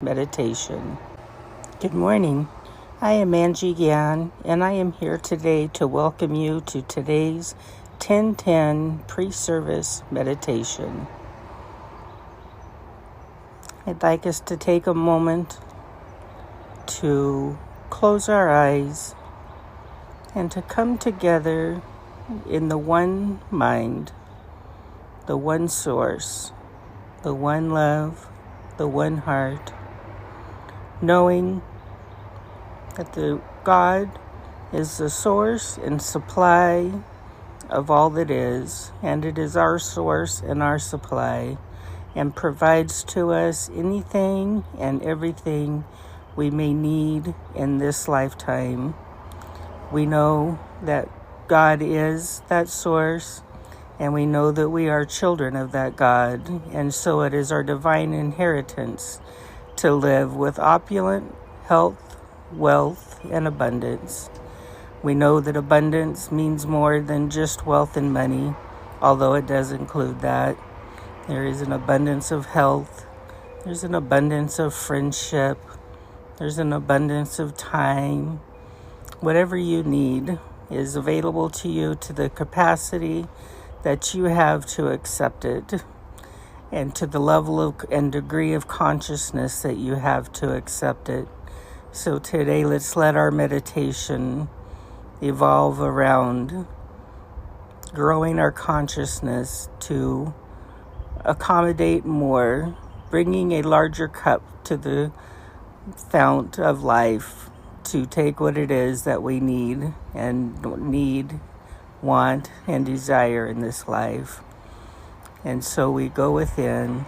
Meditation. Good morning. I am Angie Yan, and I am here today to welcome you to today's 10:10 pre-service meditation. I'd like us to take a moment to close our eyes and to come together in the one mind, the one source, the one love, the one heart, knowing that the God is the source and supply of all that is, and it is our source and our supply, and provides to us anything and everything we may need in this lifetime. We know that God is that source, and we know that we are children of that God, and so it is our divine inheritance to live with opulent health, wealth, and abundance. We know that abundance means more than just wealth and money, although it does include that. There is an abundance of health. There's an abundance of friendship. There's an abundance of time. Whatever you need is available to you to the capacity that you have to accept it, and to the level of and degree of consciousness that you have to accept it. So today, let's let our meditation evolve around growing our consciousness to accommodate more, bringing a larger cup to the fount of life to take what it is that we need, want, and desire in this life. And so we go within,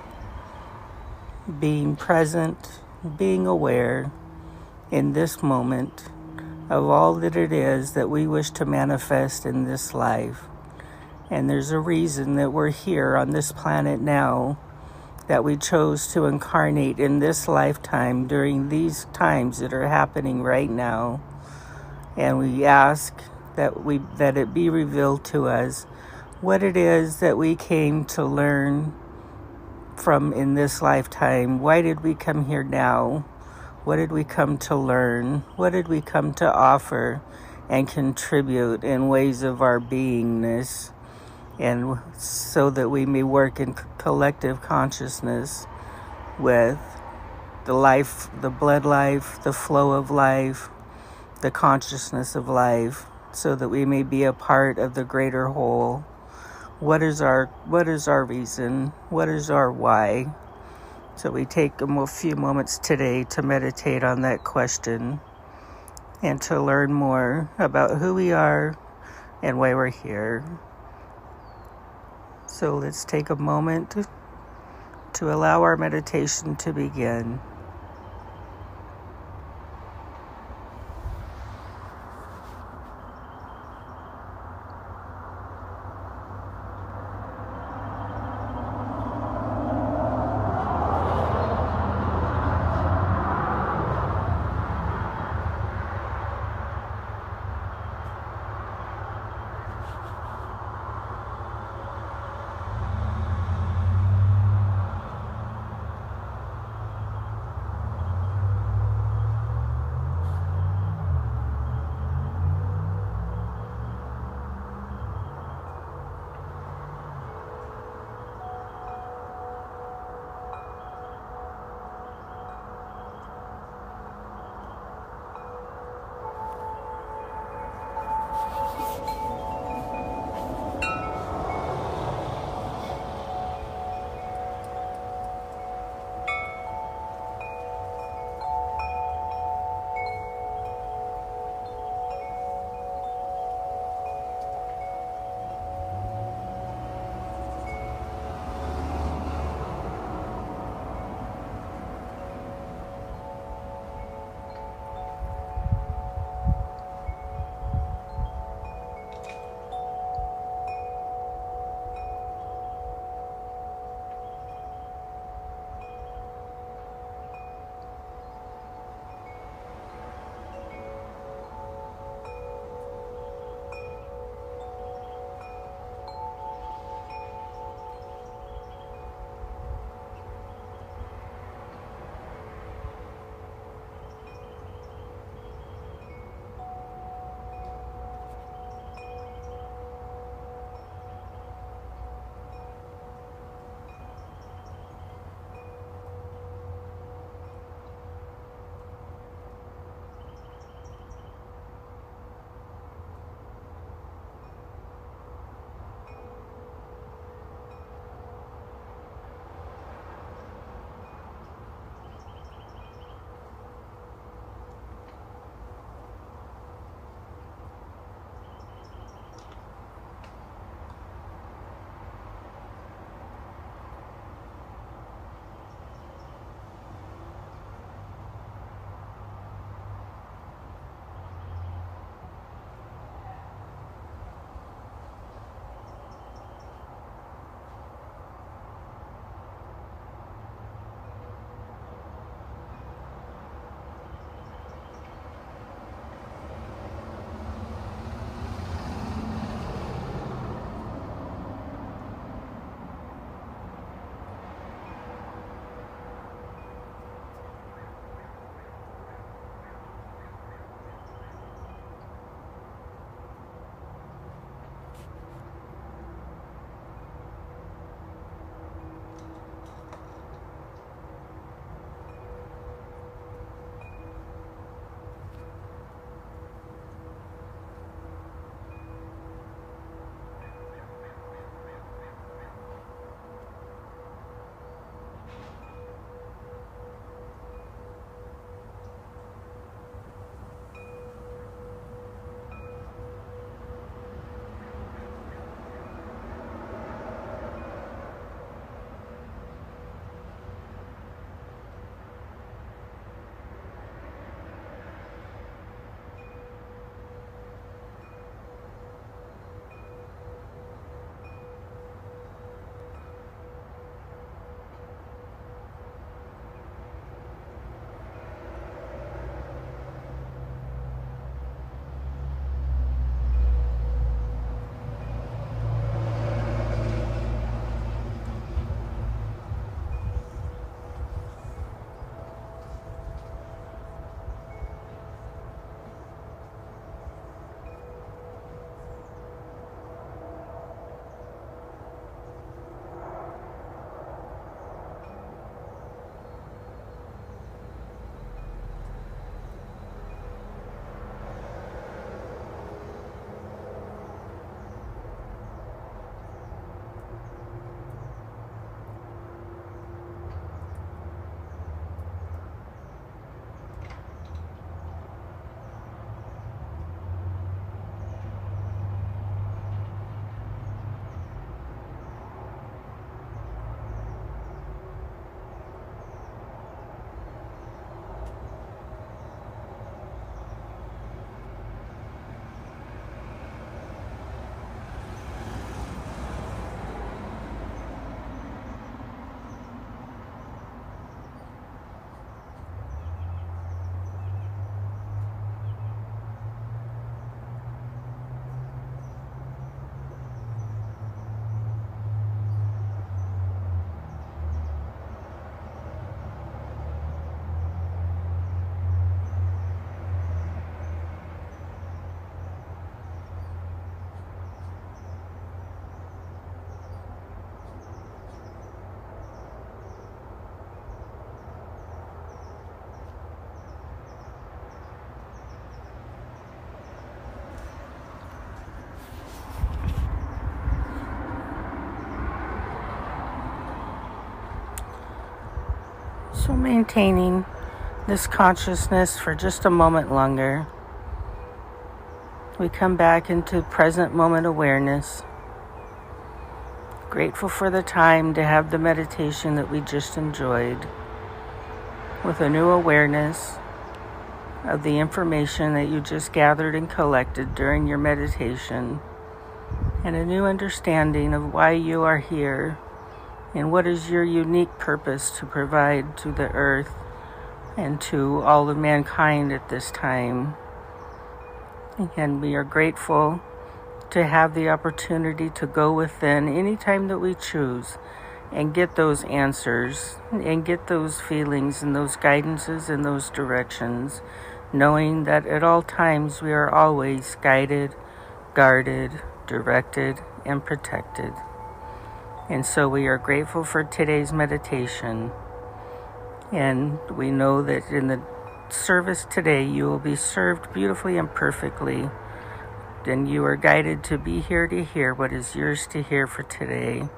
being present, being aware in this moment of all that it is that we wish to manifest in this life. And there's a reason that we're here on this planet now, that we chose to incarnate in this lifetime during these times that are happening right now. And we ask that it be revealed to us what it is that we came to learn from in this lifetime. Why did we come here now? What did we come to learn? What did we come to offer and contribute in ways of our beingness? And so that we may work in collective consciousness with the life, the blood life, the flow of life, the consciousness of life, so that we may be a part of the greater whole. What is our reason? What is our why? So we take a few moments today to meditate on that question and to learn more about who we are and why we're here. So let's take a moment to allow our meditation to begin. So maintaining this consciousness for just a moment longer, we come back into present moment awareness, grateful for the time to have the meditation that we just enjoyed, with a new awareness of the information that you just gathered and collected during your meditation, and a new understanding of why you are here and what is your unique purpose to provide to the earth and to all of mankind at this time. And we are grateful to have the opportunity to go within anytime that we choose and get those answers and get those feelings and those guidances and those directions, knowing that at all times we are always guided, guarded, directed, and protected. And so we are grateful for today's meditation. And we know that in the service today, you will be served beautifully and perfectly. Then you are guided to be here to hear what is yours to hear for today.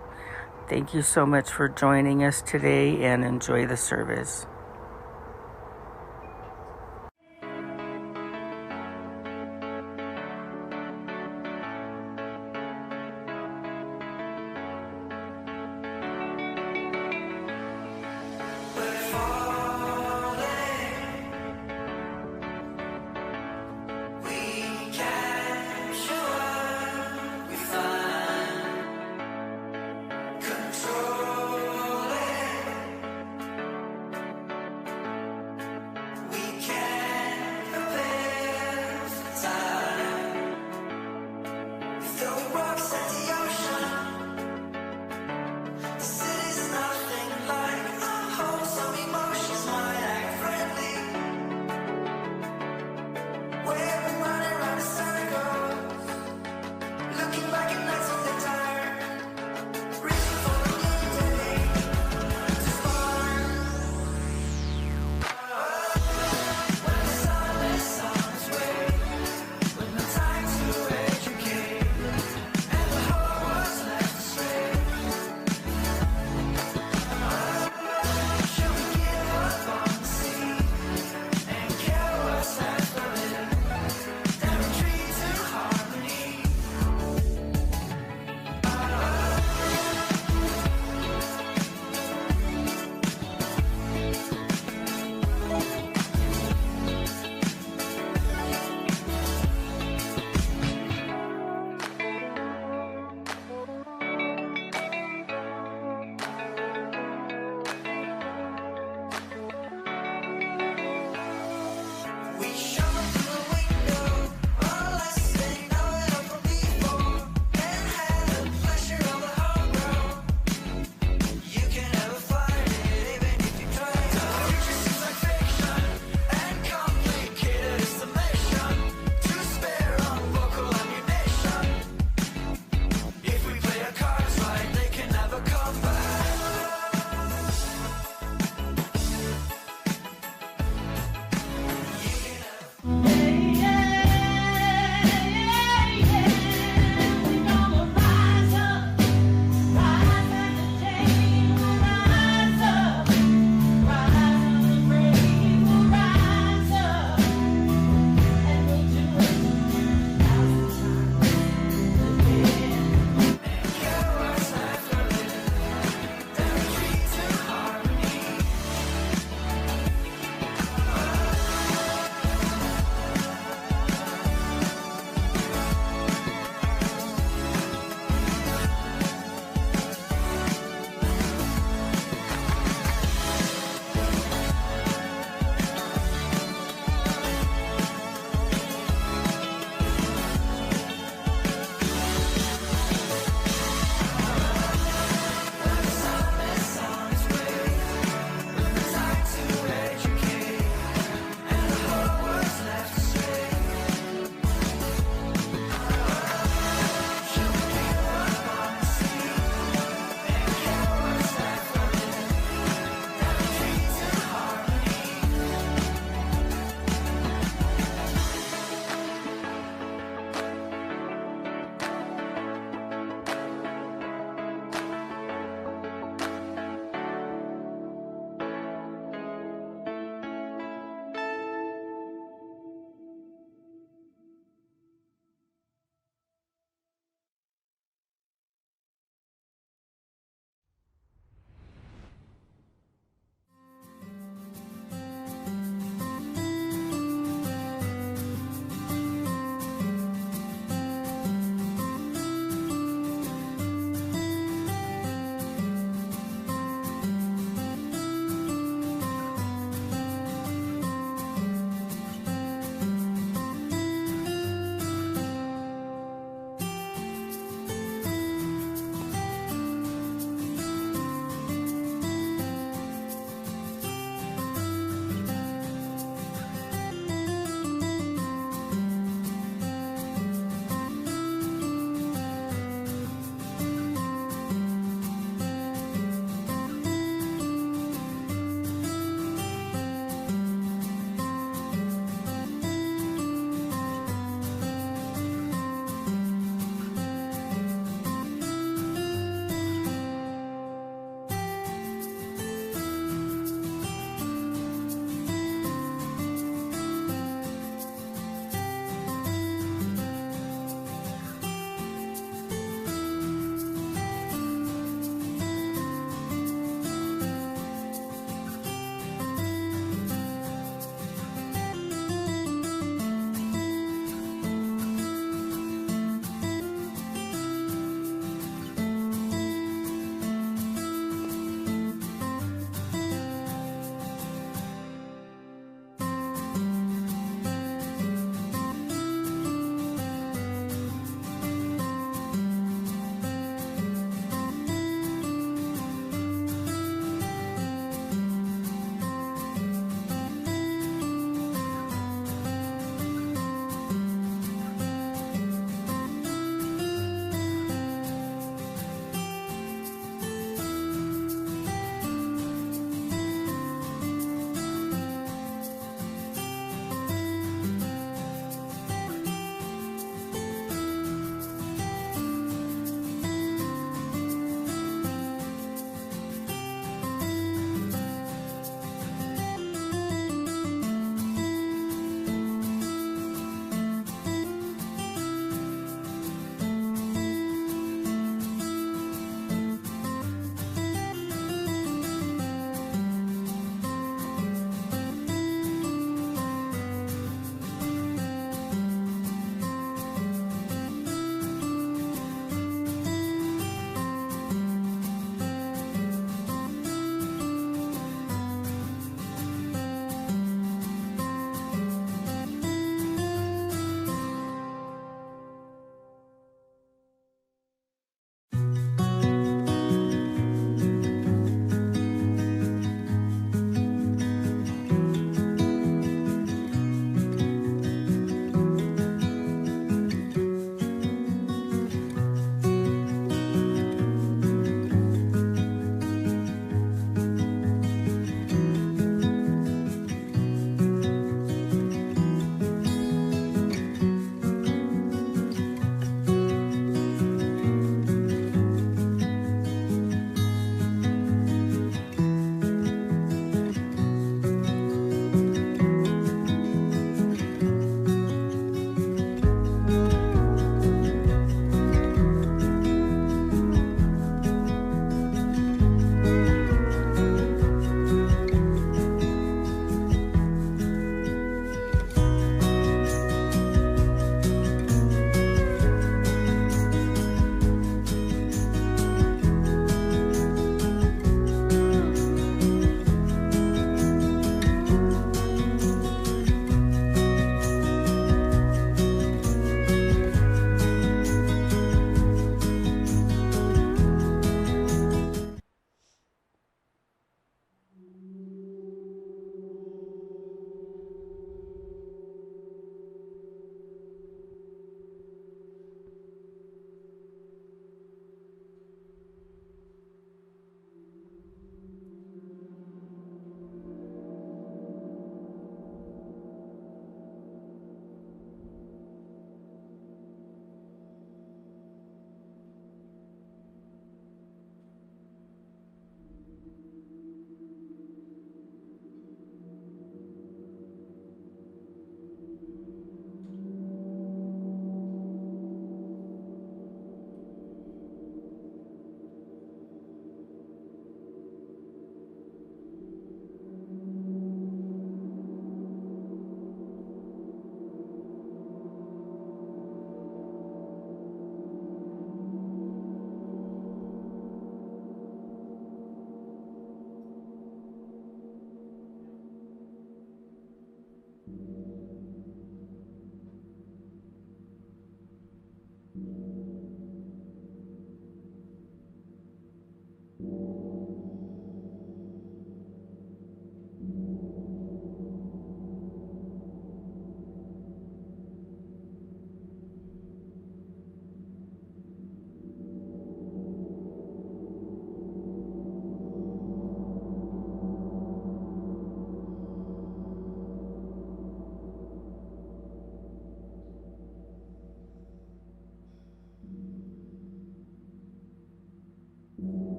Thank you so much for joining us today, and enjoy the service.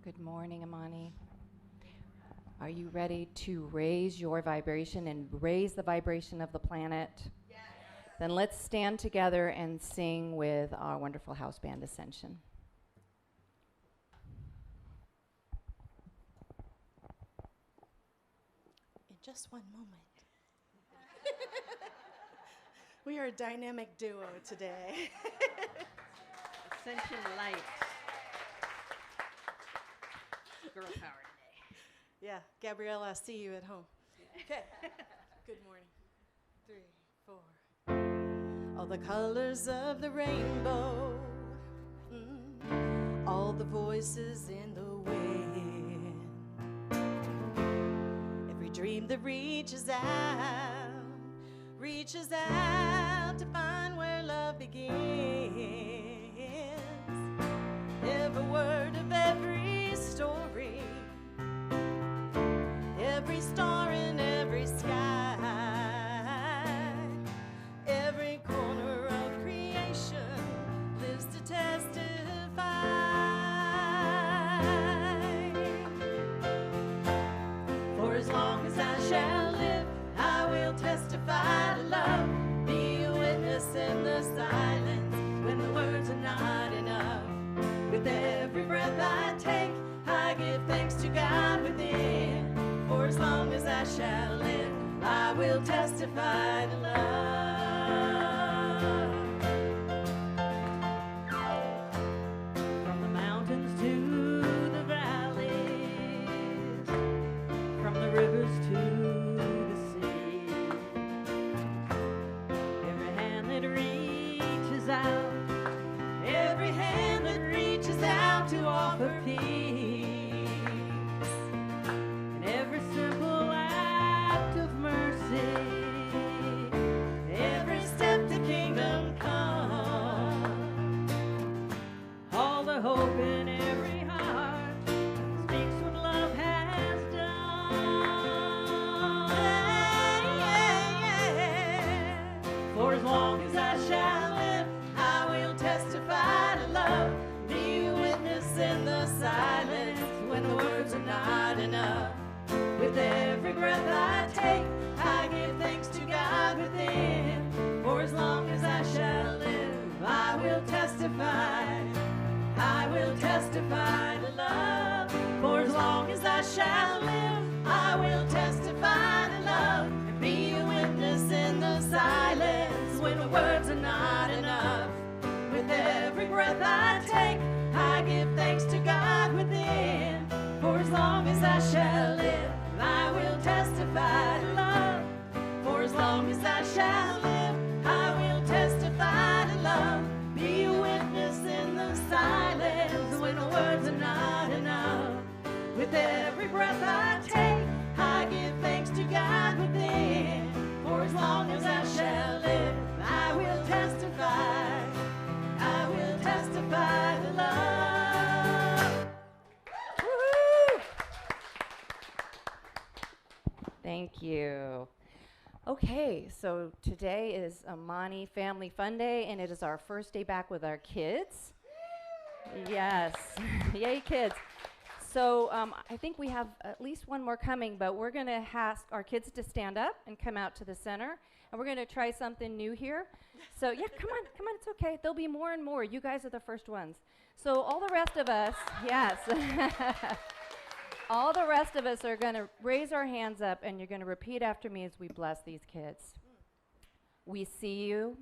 Good morning, Amani. Are you ready to raise your vibration and raise the vibration of the planet? Yes. Then let's stand together and sing with our wonderful house band, Ascension. In just one moment. We are a dynamic duo today. Ascension Light. Girl power today. Yeah, Gabriella, I see you at home. Okay. Good morning. 3, 4. All the colors of the rainbow. All the voices in the wind. Every dream that reaches out to find where love begins. Every word of every story, every star in every sky, every corner of creation lives to testify. For as long as I shall live, I will testify to love, be a witness in the silence when the words are not enough. With every breath I take, I give thanks to God within. For as long as I shall live, I will testify to love. From the mountains to the valleys, from the rivers to the sea, every hand that reaches out, every hand that reaches out to offer peace, and every simple act of mercy, every step to kingdom come, all the hope in every heart speaks what love has done. For as long as I shall live, I will testify to love, be a witness in the silence when the words are not enough. With every breath I take, I give thanks to God within. For as long as I shall live, I will testify. I will testify to love. For as long as I shall live, I will testify to love and be a witness in the silence when the words are not enough. With every breath I take, I give thanks to God within. For as long as I shall live, I will testify to love. For as long as I shall live, I will testify to love. Be a witness in the silence when the words are not enough. With every breath I take, I give thanks to God within. For as long as I shall live, I will testify. I will testify to love. Woo-hoo! Thank you. Okay, so today is Amani Family Fun Day, and it is our first day back with our kids. Yes, yay kids. So I think we have at least one more coming, but we're going to ask our kids to stand up and come out to the center, and we're going to try something new here. So yeah, come on, it's okay. There'll be more and more. You guys are the first ones. So all the rest of us, yes. All the rest of us are going to raise our hands up, and you're going to repeat after me as we bless these kids. We see you,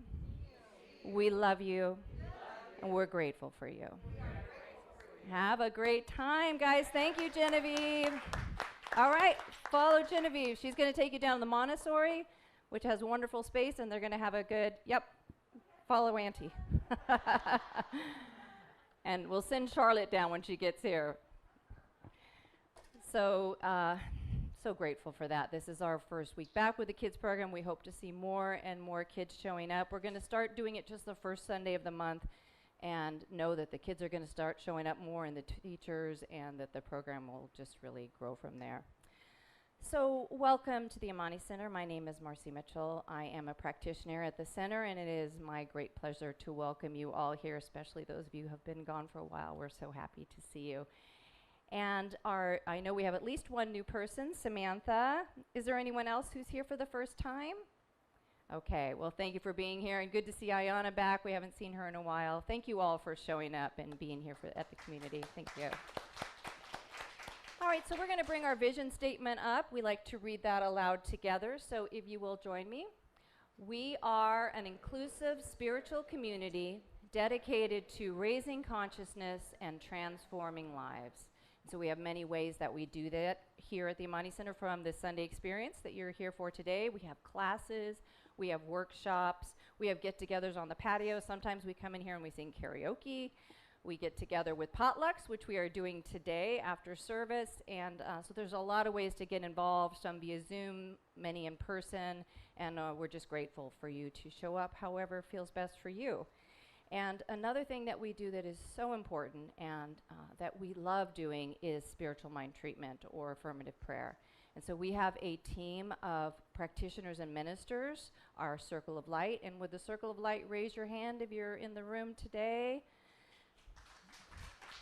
we love you, and we're grateful for you. Have a great time, guys. Thank you, Genevieve. All right, follow Genevieve. She's going to take you down to the Montessori, which has wonderful space, and they're going to have a good, follow Auntie. And we'll send Charlotte down when she gets here. So grateful for that. This is our first week back with the kids program. We hope to see more and more kids showing up. We're going to start doing it just the first Sunday of the month, and know that the kids are going to start showing up more, and the teachers, and that the program will just really grow from there. So welcome to the Amani Center. My name is Marcy Mitchell. I am a practitioner at the center, and it is my great pleasure to welcome you all here, especially those of you who have been gone for a while. We're so happy to see you. And I know we have at least one new person, Samantha. Is there anyone else who's here for the first time? Okay, well, thank you for being here, and good to see Ayana back. We haven't seen her in a while. Thank you all for showing up and being here at the community. Thank you. All right, so we're going to bring our vision statement up. We like to read that aloud together, so if you will join me. We are an inclusive spiritual community dedicated to raising consciousness and transforming lives. So we have many ways that we do that here at the Amani Center, from the Sunday experience that you're here for today. We have classes, we have workshops, we have get-togethers on the patio. Sometimes we come in here and we sing karaoke. We get together with potlucks, which we are doing today after service. And so there's a lot of ways to get involved, some via Zoom, many in person. And we're just grateful for you to show up however feels best for you. And another thing that we do that is so important and that we love doing is spiritual mind treatment or affirmative prayer. And so we have a team of practitioners and ministers, our Circle of Light. And with the Circle of Light, raise your hand if you're in the room today.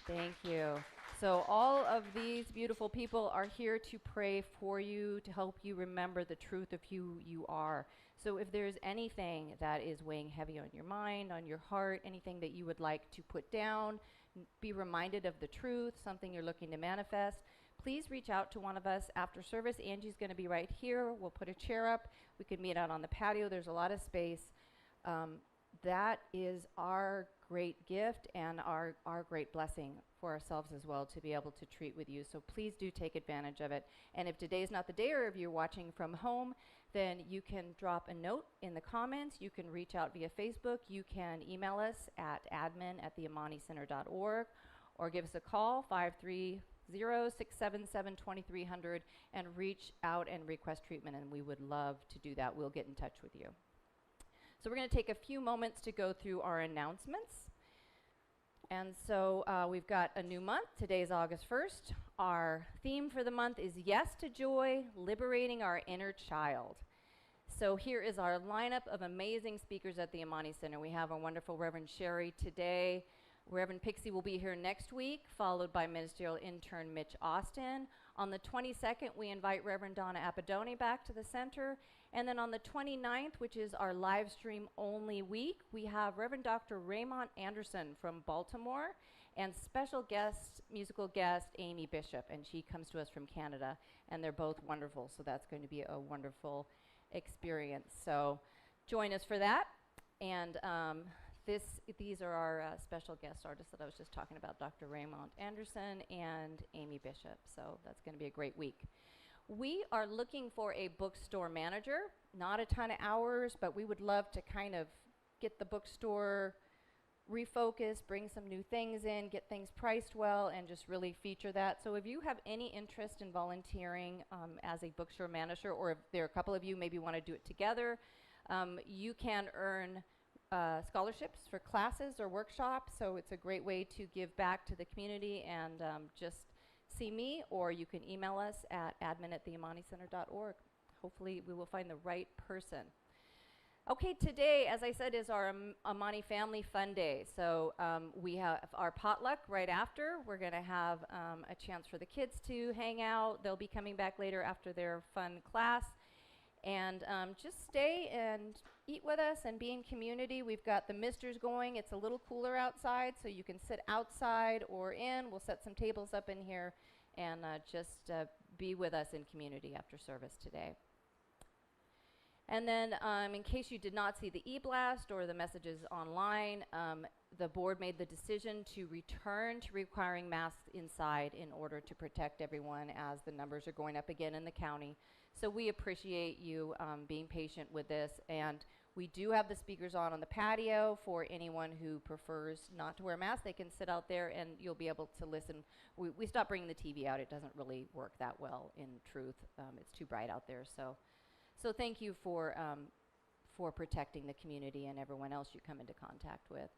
Thank you. So all of these beautiful people are here to pray for you, to help you remember the truth of who you are. So if there's anything that is weighing heavy on your mind, on your heart, anything that you would like to put down, be reminded of the truth, something you're looking to manifest, please reach out to one of us after service. Angie's going to be right here. We'll put a chair up. We could meet out on the patio. There's a lot of space. That is our great gift and our great blessing for ourselves as well, to be able to treat with you. So please do take advantage of it. And if today's not the day, or if you're watching from home, then you can drop a note in the comments. You can reach out via Facebook. You can email us at admin@theamanicenter.org, or give us a call, 530-677-2300, and reach out and request treatment, and we would love to do that. We'll get in touch with you. So we're going to take a few moments to go through our announcements. And so we've got a new month. Today is August 1st. Our theme for the month is Yes to Joy, Liberating Our Inner Child. So here is our lineup of amazing speakers at the Amani Center. We have our wonderful Reverend Sherry today. Reverend Pixie will be here next week, followed by ministerial intern Mitch Austin. On the 22nd, we invite Reverend Donna Apadoni back to the center. And then on the 29th, which is our live stream only week, we have Reverend Dr. Raymond Anderson from Baltimore, and special guest, musical guest, Amy Bishop, and she comes to us from Canada, and they're both wonderful, so that's going to be a wonderful experience. So join us for that. And these are our special guest artists that I was just talking about, Dr. Raymond Anderson and Amy Bishop, so that's going to be a great week. We are looking for a bookstore manager, not a ton of hours, but we would love to kind of get the bookstore refocused, bring some new things in, get things priced well, and just really feature that. So if you have any interest in volunteering as a bookstore manager, or if there are a couple of you maybe want to do it together, you can earn scholarships for classes or workshops. So it's a great way to give back to the community and just see me, or you can email us at admin@theamanicenter.org. Hopefully we will find the right person. Okay, today, as I said, is our Amani Family Fun Day. So we have our potluck right after. We're going to have a chance for the kids to hang out. They'll be coming back later after their fun class. And just stay and eat with us and be in community. We've got the misters going. It's a little cooler outside, so you can sit outside or in. We'll set some tables up in here and just be with us in community after service today. And then in case you did not see the e-blast or the messages online, the board made the decision to return to requiring masks inside in order to protect everyone as the numbers are going up again in the county. So we appreciate you being patient with this. And we do have the speakers on the patio for anyone who prefers not to wear a mask. They can sit out there and you'll be able to listen. We stopped bringing the TV out. It doesn't really work that well in truth. It's too bright out there. So thank you for protecting the community and everyone else you come into contact with.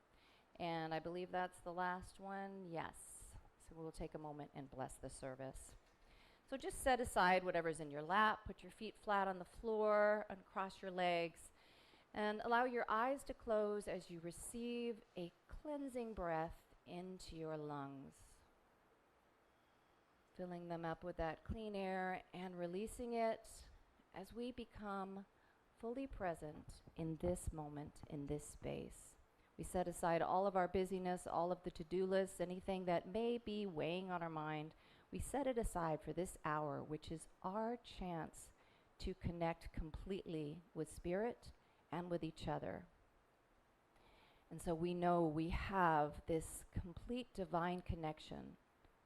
And I believe that's the last one. Yes. So we'll take a moment and bless the service. So just set aside whatever's in your lap, put your feet flat on the floor, uncross your legs, and allow your eyes to close as you receive a cleansing breath into your lungs. Filling them up with that clean air and releasing it as we become fully present in this moment, in this space. We set aside all of our busyness, all of the to-do lists, anything that may be weighing on our mind. We set it aside for this hour, which is our chance to connect completely with Spirit and with each other. And so we know we have this complete divine connection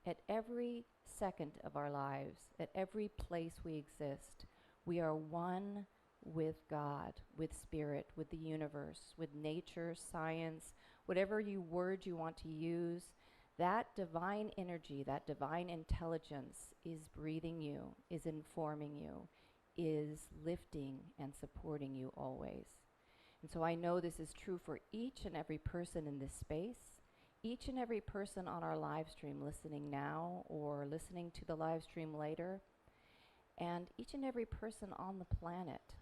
at every second of our lives, at every place we exist. We are one with God, with Spirit, with the universe, with nature, science, whatever word you want to use. That divine energy, that divine intelligence is breathing you, is informing you, is lifting and supporting you always. And so I know this is true for each and every person in this space, each and every person on our live stream listening now or listening to the live stream later, and each and every person on the planet.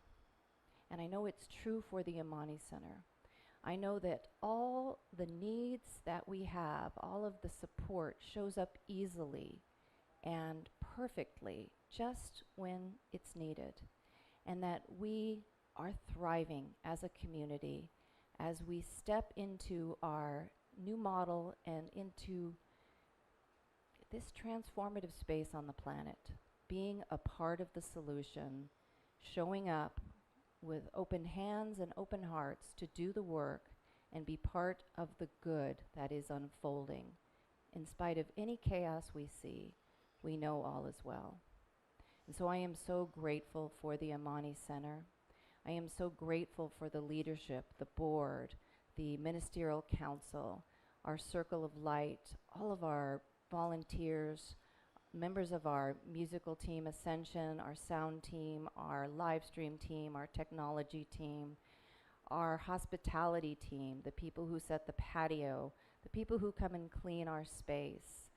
And I know it's true for the Amani Center. I know that all the needs that we have, all of the support shows up easily and perfectly just when it's needed. And that we are thriving as a community as we step into our new model and into this transformative space on the planet, being a part of the solution, showing up with open hands and open hearts to do the work and be part of the good that is unfolding. In spite of any chaos we see, we know all is well. And so I am so grateful for the Amani Center. I am so grateful for the leadership, the board, the ministerial council, our circle of light, all of our volunteers, members of our musical team, Ascension, our sound team, our live stream team, our technology team, our hospitality team, the people who set the patio, the people who come and clean our space.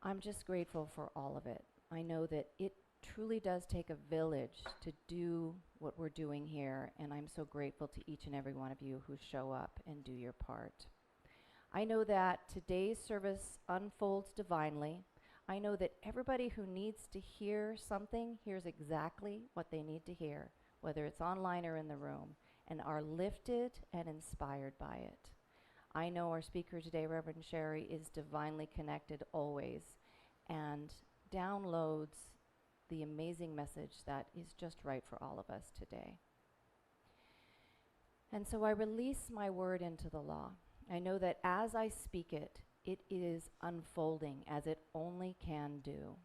I'm just grateful for all of it. I know that it truly does take a village to do what we're doing here, and I'm so grateful to each and every one of you who show up and do your part. I know that today's service unfolds divinely. I know that everybody who needs to hear something hears exactly what they need to hear, whether it's online or in the room, and are lifted and inspired by it. I know our speaker today, Reverend Sherry, is divinely connected always and downloads the amazing message that is just right for all of us today. And so I release my word into the law. I know that as I speak it, it is unfolding as it only can do.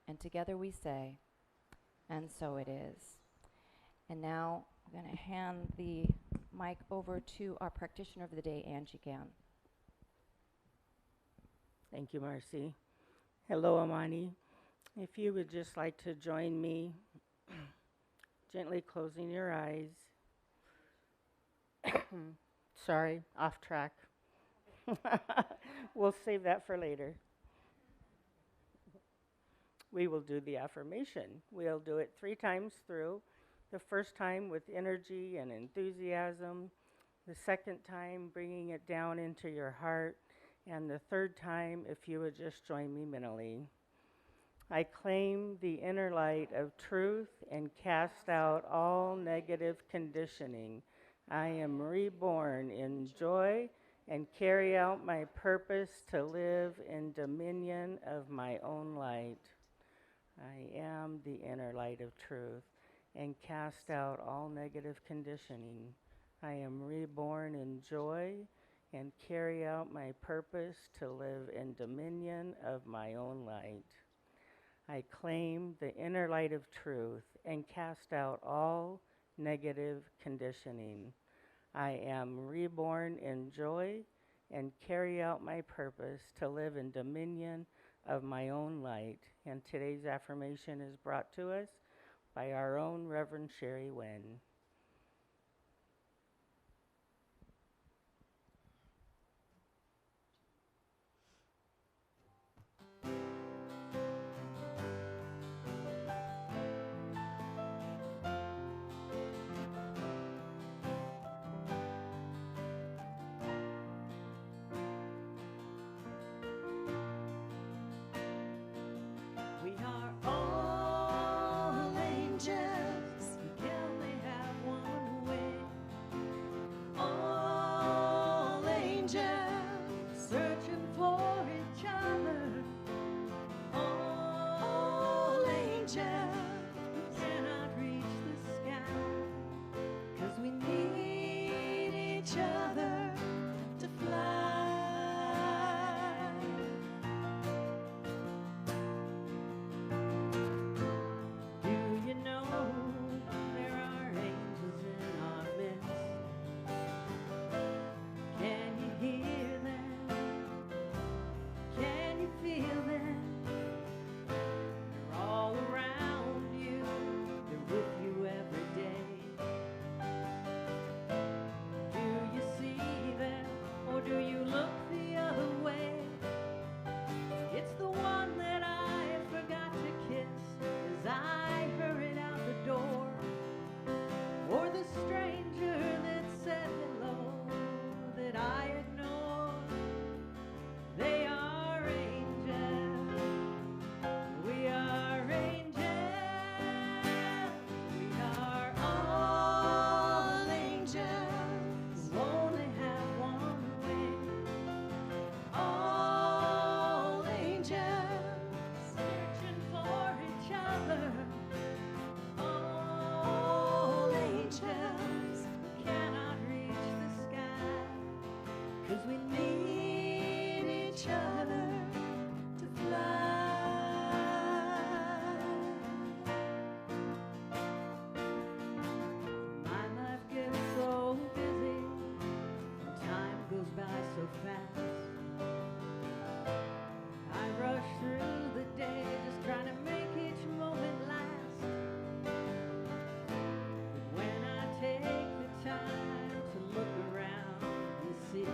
And together we say, and so it is. And now I'm going to hand the mic over to our practitioner of the day, Angie Gann. Thank you, Marcy. Hello, Amani. If you would just like to join me, gently closing your eyes. Sorry, off track. We'll save that for later. We will do the affirmation. We'll do it 3 times through. The first time with energy and enthusiasm. The second time bringing it down into your heart. And the third time, if you would just join me mentally. I claim the inner light of truth and cast out all negative conditioning. I am reborn in joy and carry out my purpose to live in dominion of my own light. I am the inner light of truth and cast out all negative conditioning. I am reborn in joy and carry out my purpose to live in dominion of my own light. I claim the inner light of truth and cast out all negative conditioning. I am reborn in joy and carry out my purpose to live in dominion of my own light. And today's affirmation is brought to us by our own Reverend Sherry Wynn. We are all angels. We can only have one way. All angels searching for each other. All angels, we cannot reach the sky, 'cause we need each other to fly. Do you know there are angels in our midst? Can you hear them? Can you feel them? They're all around you. They're with you every day. Do you see them, or do you look the other way? It's the one that I forgot to kiss as I hurried out the door, or the stranger that said hello that I ignored. They are angels. We are angels. We are all angels who only have one way. All angels searching for each other. All angels cannot reach the sky, 'cause we need each other to fly. My life gets so busy, and time goes by so fast. I rush through the day just trying to make each moment last. But when I take the time to look around and see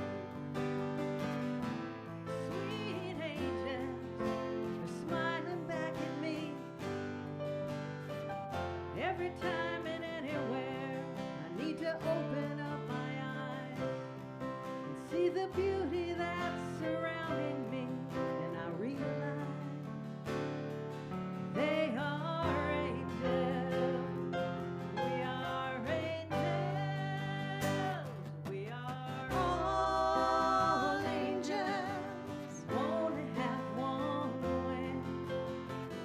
sweet angels are smiling back at me, every time and anywhere I need to open up my eyes and see the beauty that's surrounding me, and I realize they are angels. We are angels. We are all angels. Only have one way.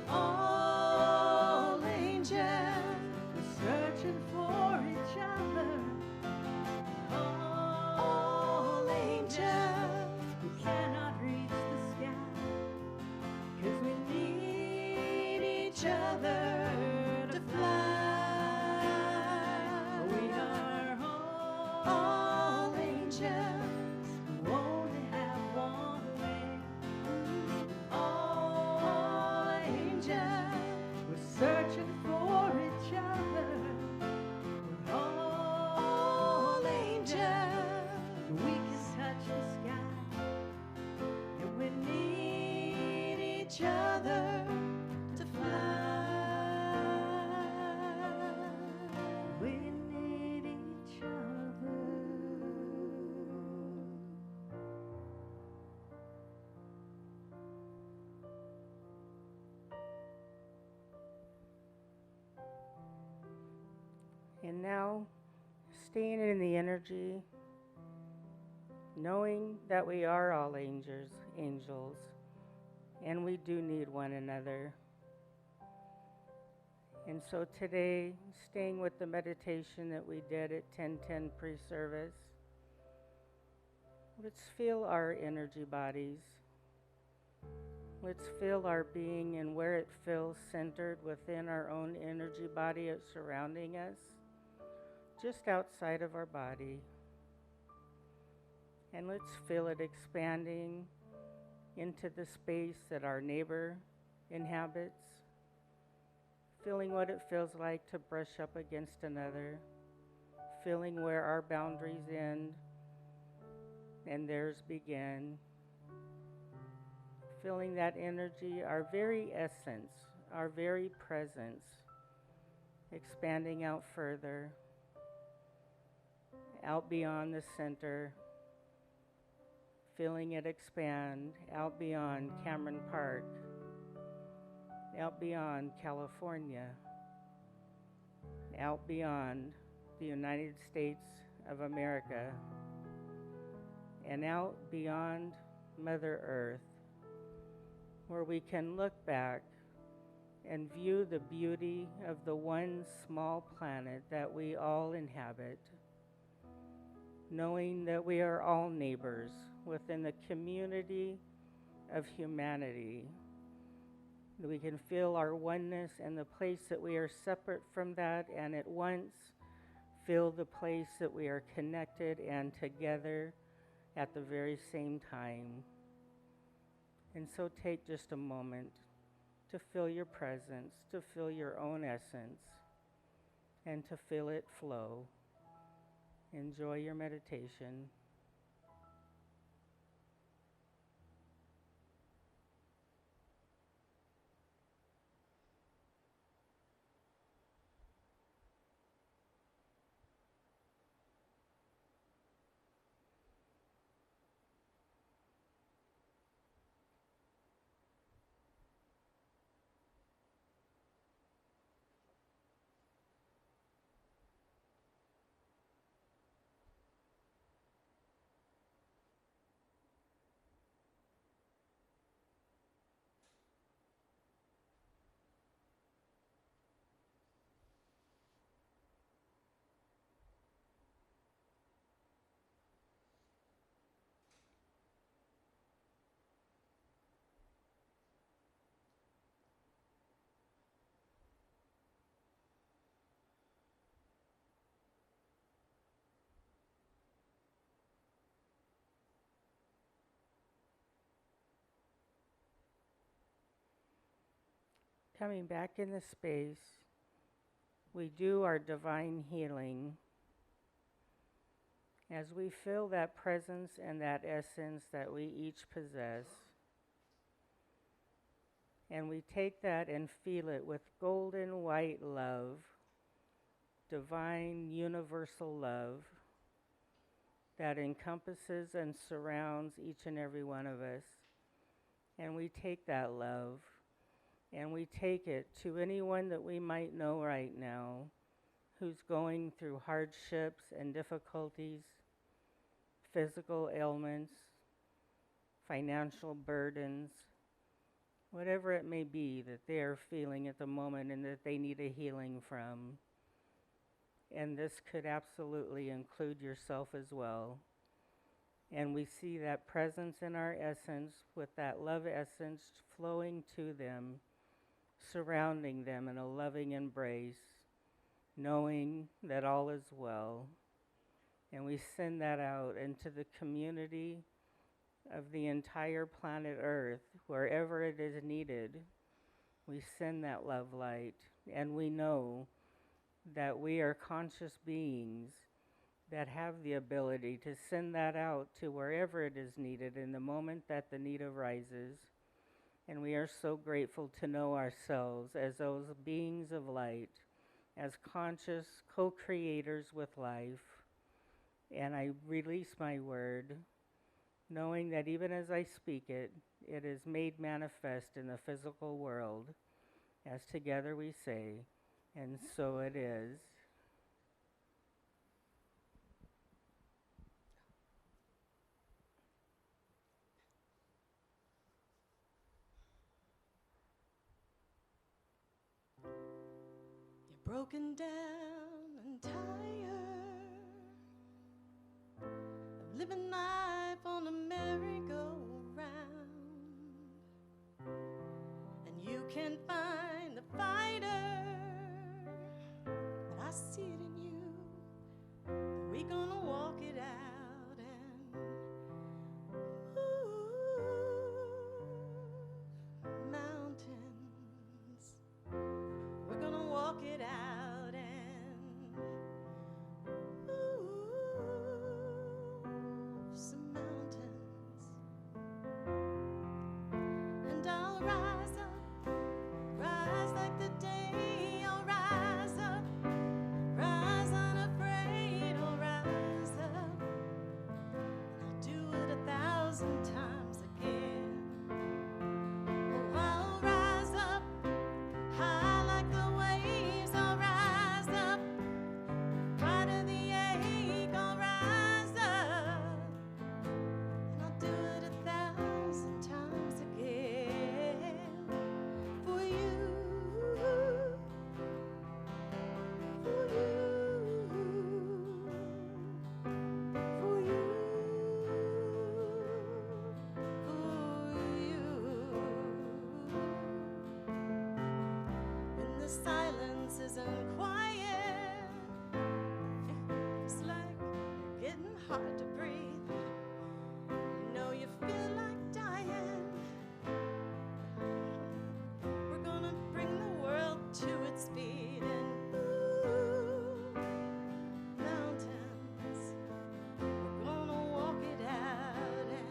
All angels. We're searching for each other. All angels. We cannot reach the sky, 'cause we need each other to fly. We are all angels who only have one way. All angels, we're searching for each other. We're all angels, we can touch the sky, and we need each other to fly. We need each other. And now, staying in the energy knowing that we are all angels, and we do need one another. And so today, staying with the meditation that we did at 10:10 pre-service, let's feel our energy bodies. Let's feel our being and where it feels centered within our own energy body surrounding us, just outside of our body. And let's feel it expanding into the space that our neighbor inhabits, feeling what it feels like to brush up against another, feeling where our boundaries end and theirs begin, feeling that energy, our very essence, our very presence, expanding out further, out beyond the center, feeling it expand out beyond Cameron Park, out beyond California, out beyond the United States of America, and out beyond Mother Earth, where we can look back and view the beauty of the one small planet that we all inhabit, knowing that we are all neighbors within the community of humanity. We can feel our oneness and the place that we are separate from that, and at once feel the place that we are connected and together at the very same time. And so take just a moment to feel your presence, to feel your own essence, and to feel it flow. Enjoy your meditation. Coming back in the space, we do our divine healing as we feel that presence and that essence that we each possess. And we take that and feel it with golden white love, divine universal love that encompasses and surrounds each and every one of us. And we take that love and we take it to anyone that we might know right now who's going through hardships and difficulties, physical ailments, financial burdens, whatever it may be that they are feeling at the moment and that they need a healing from. And this could absolutely include yourself as well. And we see that presence in our essence with that love essence flowing to them, surrounding them in a loving embrace, knowing that all is well. And we send that out into the community of the entire planet Earth, wherever it is needed. We send that love light, and we know that we are conscious beings that have the ability to send that out to wherever it is needed in the moment that the need arises. And we are so grateful to know ourselves as those beings of light, as conscious co-creators with life. And I release my word, knowing that even as I speak it, it is made manifest in the physical world, as together we say, and so it is. broken down and tired of living life on a merry-go-round, and you can't find the fighter, but I see it in you. We gonna walk it out and mountains. We're gonna walk it out and some mountains. And I'll rise up, rise like the day. I'll rise up, rise unafraid. I'll rise up, and I'll do it 1,000 times again. Oh, I'll rise up, high like the waves. I'll rise up, right of the ache. I'll rise up, and I'll do it 1,000 times again. For you, for you, for you, for you. When the silence isn't quiet, it's like you're getting hard to breathe. You know you feel like dying. We're gonna bring the world to its speed and mountains. We're gonna walk it out and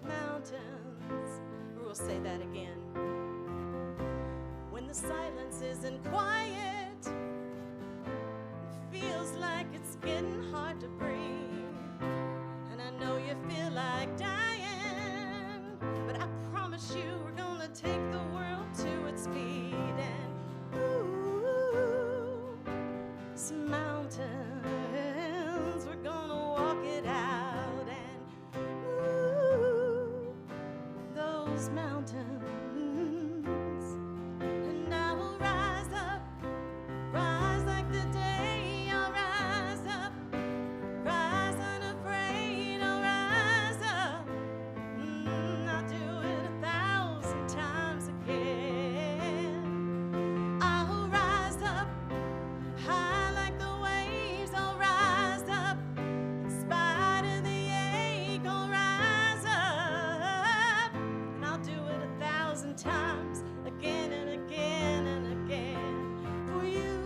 mountains. We'll say that again. When the silence isn't quiet, it feels like it's getting hard to breathe. And I know you feel like dying, but I promise you we're gonna take the world to its speed and some mountains. We're gonna walk it out and those mountains. And I will rise up, rise like the day. I'll rise up, rise unafraid. I'll rise up, I'll do it 1,000 times again. I'll rise up, high like the waves. I'll rise up, in spite of the ache. I'll rise up, and I'll do it 1,000 times again and again and again. For you,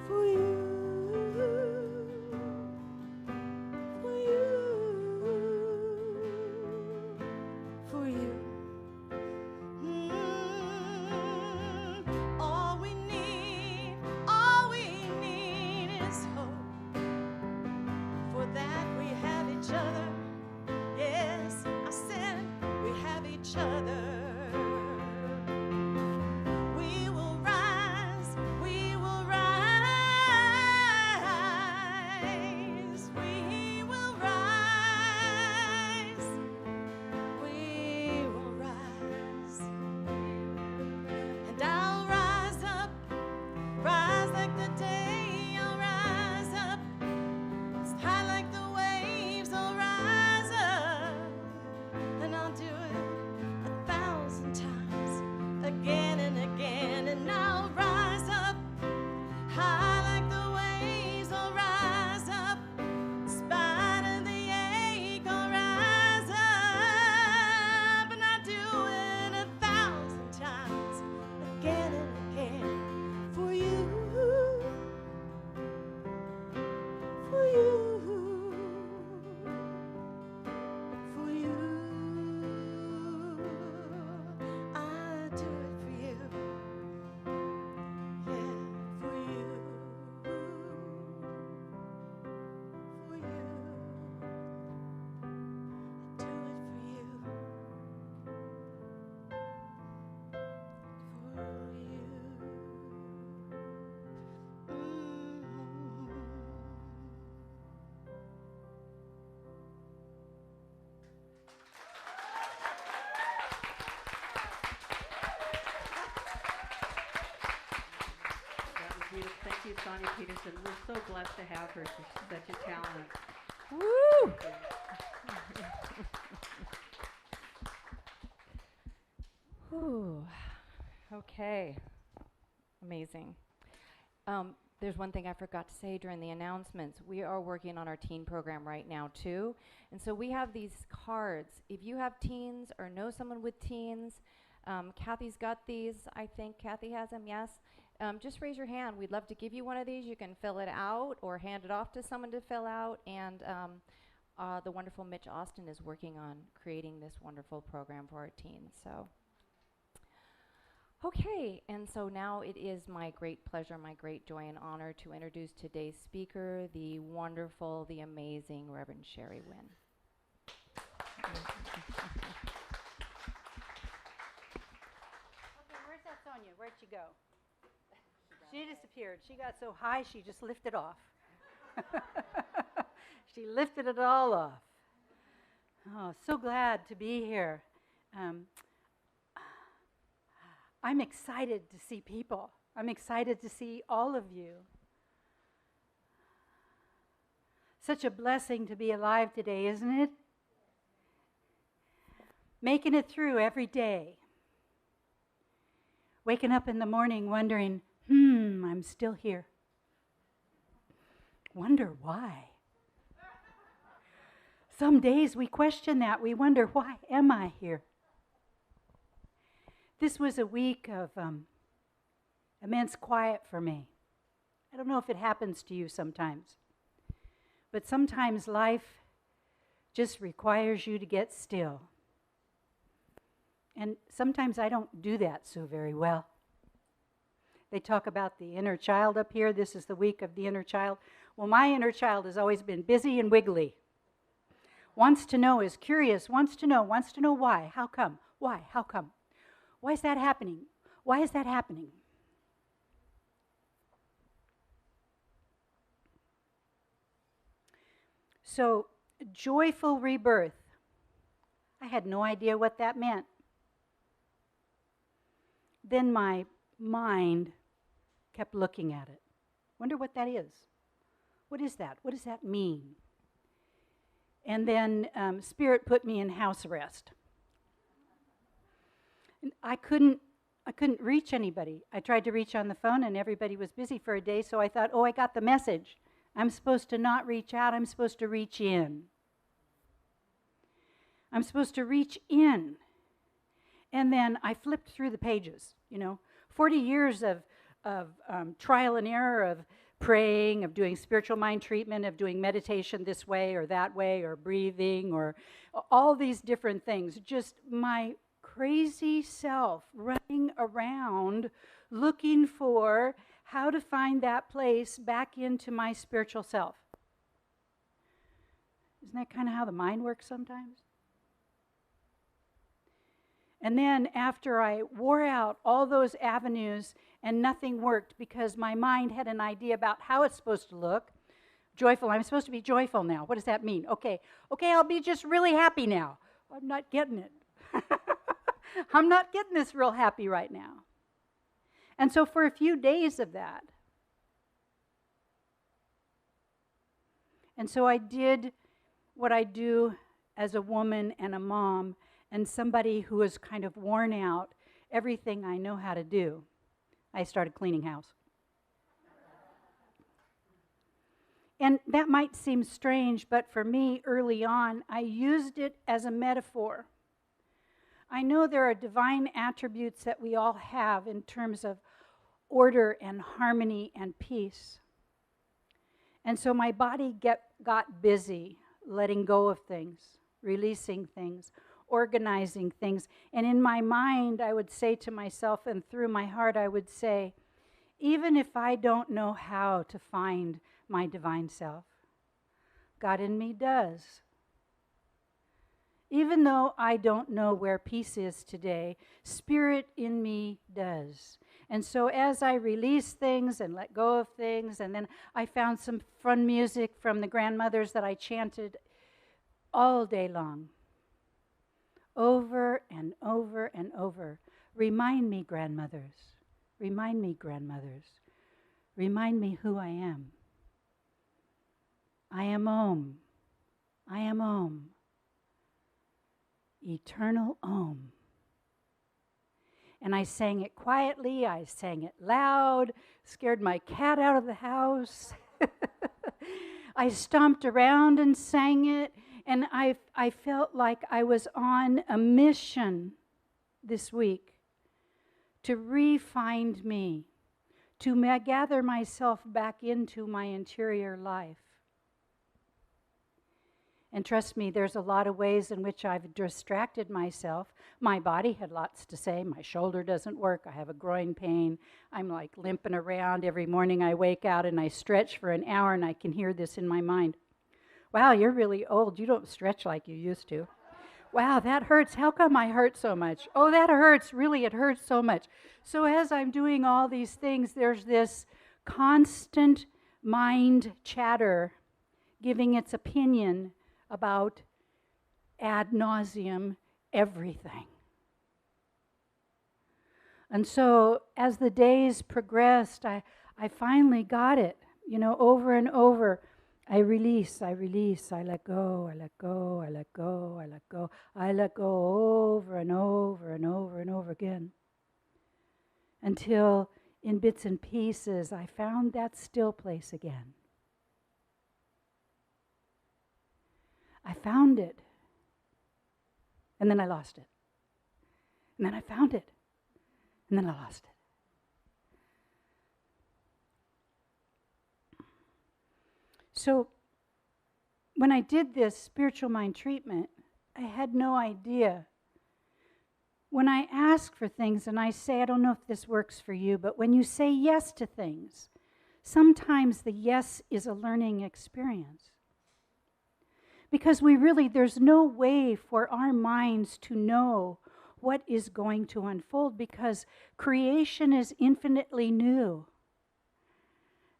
for you, for you, for you. All we need is hope. For that we have each other. Yes, I said we have each other. We will rise, we will rise, we will rise, we will rise. And I'll rise up, rise like the day. I'll rise up, it's high like the waves. I'll rise up, and I'll do it 1,000 you, Sonia Peterson. We're so blessed to have her. She's such a talent. Woo! Whew. Okay. Amazing. There's one thing I forgot to say during the announcements. We are working on our teen program right now, too. And so we have these cards. If you have teens or know someone with teens, Kathy's got these. I think Kathy has them, yes. Just raise your hand. We'd love to give you one of these. You can fill it out or hand it off to someone to fill out. And the wonderful Mitch Austin is working on creating this wonderful program for our teens. So. Okay, and so now it is my great pleasure, my great joy and honor to introduce today's speaker, the wonderful, the amazing Reverend Sherry Wynn. Okay, where's that Sonia? Where'd she go? She disappeared. She got so high, she just lifted off. She lifted it all off. Oh, so glad to be here. I'm excited to see people. I'm excited to see all of you. Such a blessing to be alive today, isn't it? Making it through every day. Waking up in the morning wondering, I'm still here. Wonder why. Some days we question that. We wonder, why am I here? This was a week of immense quiet for me. I don't know if it happens to you sometimes, but sometimes life just requires you to get still. And sometimes I don't do that so very well. They talk about the inner child up here. This is the week of the inner child. Well, my inner child has always been busy and wiggly. Wants to know, is curious, wants to know why, how come, why, how come. Why is that happening? Why is that happening? So, joyful rebirth. I had no idea what that meant. Then my mind kept looking at it. Wonder what that is. What is that? What does that mean? And then Spirit put me in house arrest. I couldn't reach anybody. I tried to reach on the phone and everybody was busy for a day, so I thought, I got the message. I'm supposed to not reach out, I'm supposed to reach in. I'm supposed to reach in. And then I flipped through the pages, 40 years of trial and error, of praying, of doing spiritual mind treatment, of doing meditation this way or that way, or breathing, or all these different things. Just my crazy self running around looking for how to find that place back into my spiritual self. Isn't that kind of how the mind works sometimes? And then after I wore out all those avenues and nothing worked because my mind had an idea about how it's supposed to look. Joyful, I'm supposed to be joyful now. What does that mean? Okay, I'll be just really happy now. I'm not getting it. I'm not getting this real happy right now. And so for a few days of that, and so I did what I do as a woman and a mom and somebody who is kind of worn out, everything I know how to do. I started cleaning house. And that might seem strange, but for me, early on, I used it as a metaphor. I know there are divine attributes that we all have in terms of order and harmony and peace. And so my body got busy letting go of things, releasing things, organizing things. And in my mind, I would say to myself, and through my heart, I would say, even if I don't know how to find my divine self, God in me does. Even though I don't know where peace is today, Spirit in me does. And so as I release things and let go of things, and then I found some fun music from the grandmothers that I chanted all day long, over and over and over. Remind me, grandmothers. Remind me, grandmothers. Remind me who I am. I am Om. I am Om. Eternal Om. And I sang it quietly, I sang it loud, scared my cat out of the house. I stomped around and sang it, and I felt like I was on a mission this week to re-find me, to gather myself back into my interior life. And trust me, there's a lot of ways in which I've distracted myself. My body had lots to say. My shoulder doesn't work. I have a groin pain. I'm like limping around. Every morning I wake out and I stretch for an hour, and I can hear this in my mind. Wow, you're really old. You don't stretch like you used to. Wow, that hurts. How come I hurt so much? Oh, that hurts. Really, it hurts so much. So as I'm doing all these things, there's this constant mind chatter giving its opinion about ad nauseum everything. And so as the days progressed, I finally got it, over and over. I release, I let go, I let go, I let go, I let go. I let go over and over and over and over again. Until in bits and pieces, I found that still place again. I found it. And then I lost it. And then I found it. And then I lost it. So when I did this spiritual mind treatment, I had no idea. When I ask for things and I say, I don't know if this works for you, but when you say yes to things, sometimes the yes is a learning experience. Because there's no way for our minds to know what is going to unfold, because creation is infinitely new.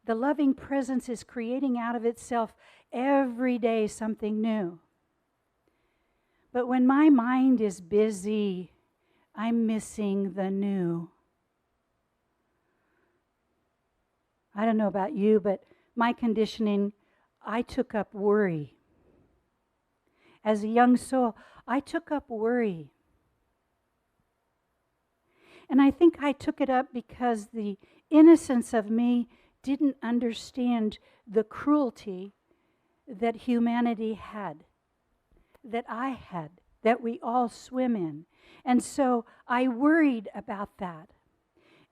The loving presence is creating out of itself every day something new. But when my mind is busy, I'm missing the new. I don't know about you, but my conditioning, I took up worry. As a young soul, I took up worry. And I think I took it up because the innocence of me didn't understand the cruelty that humanity had, that I had, that we all swim in. And so I worried about that.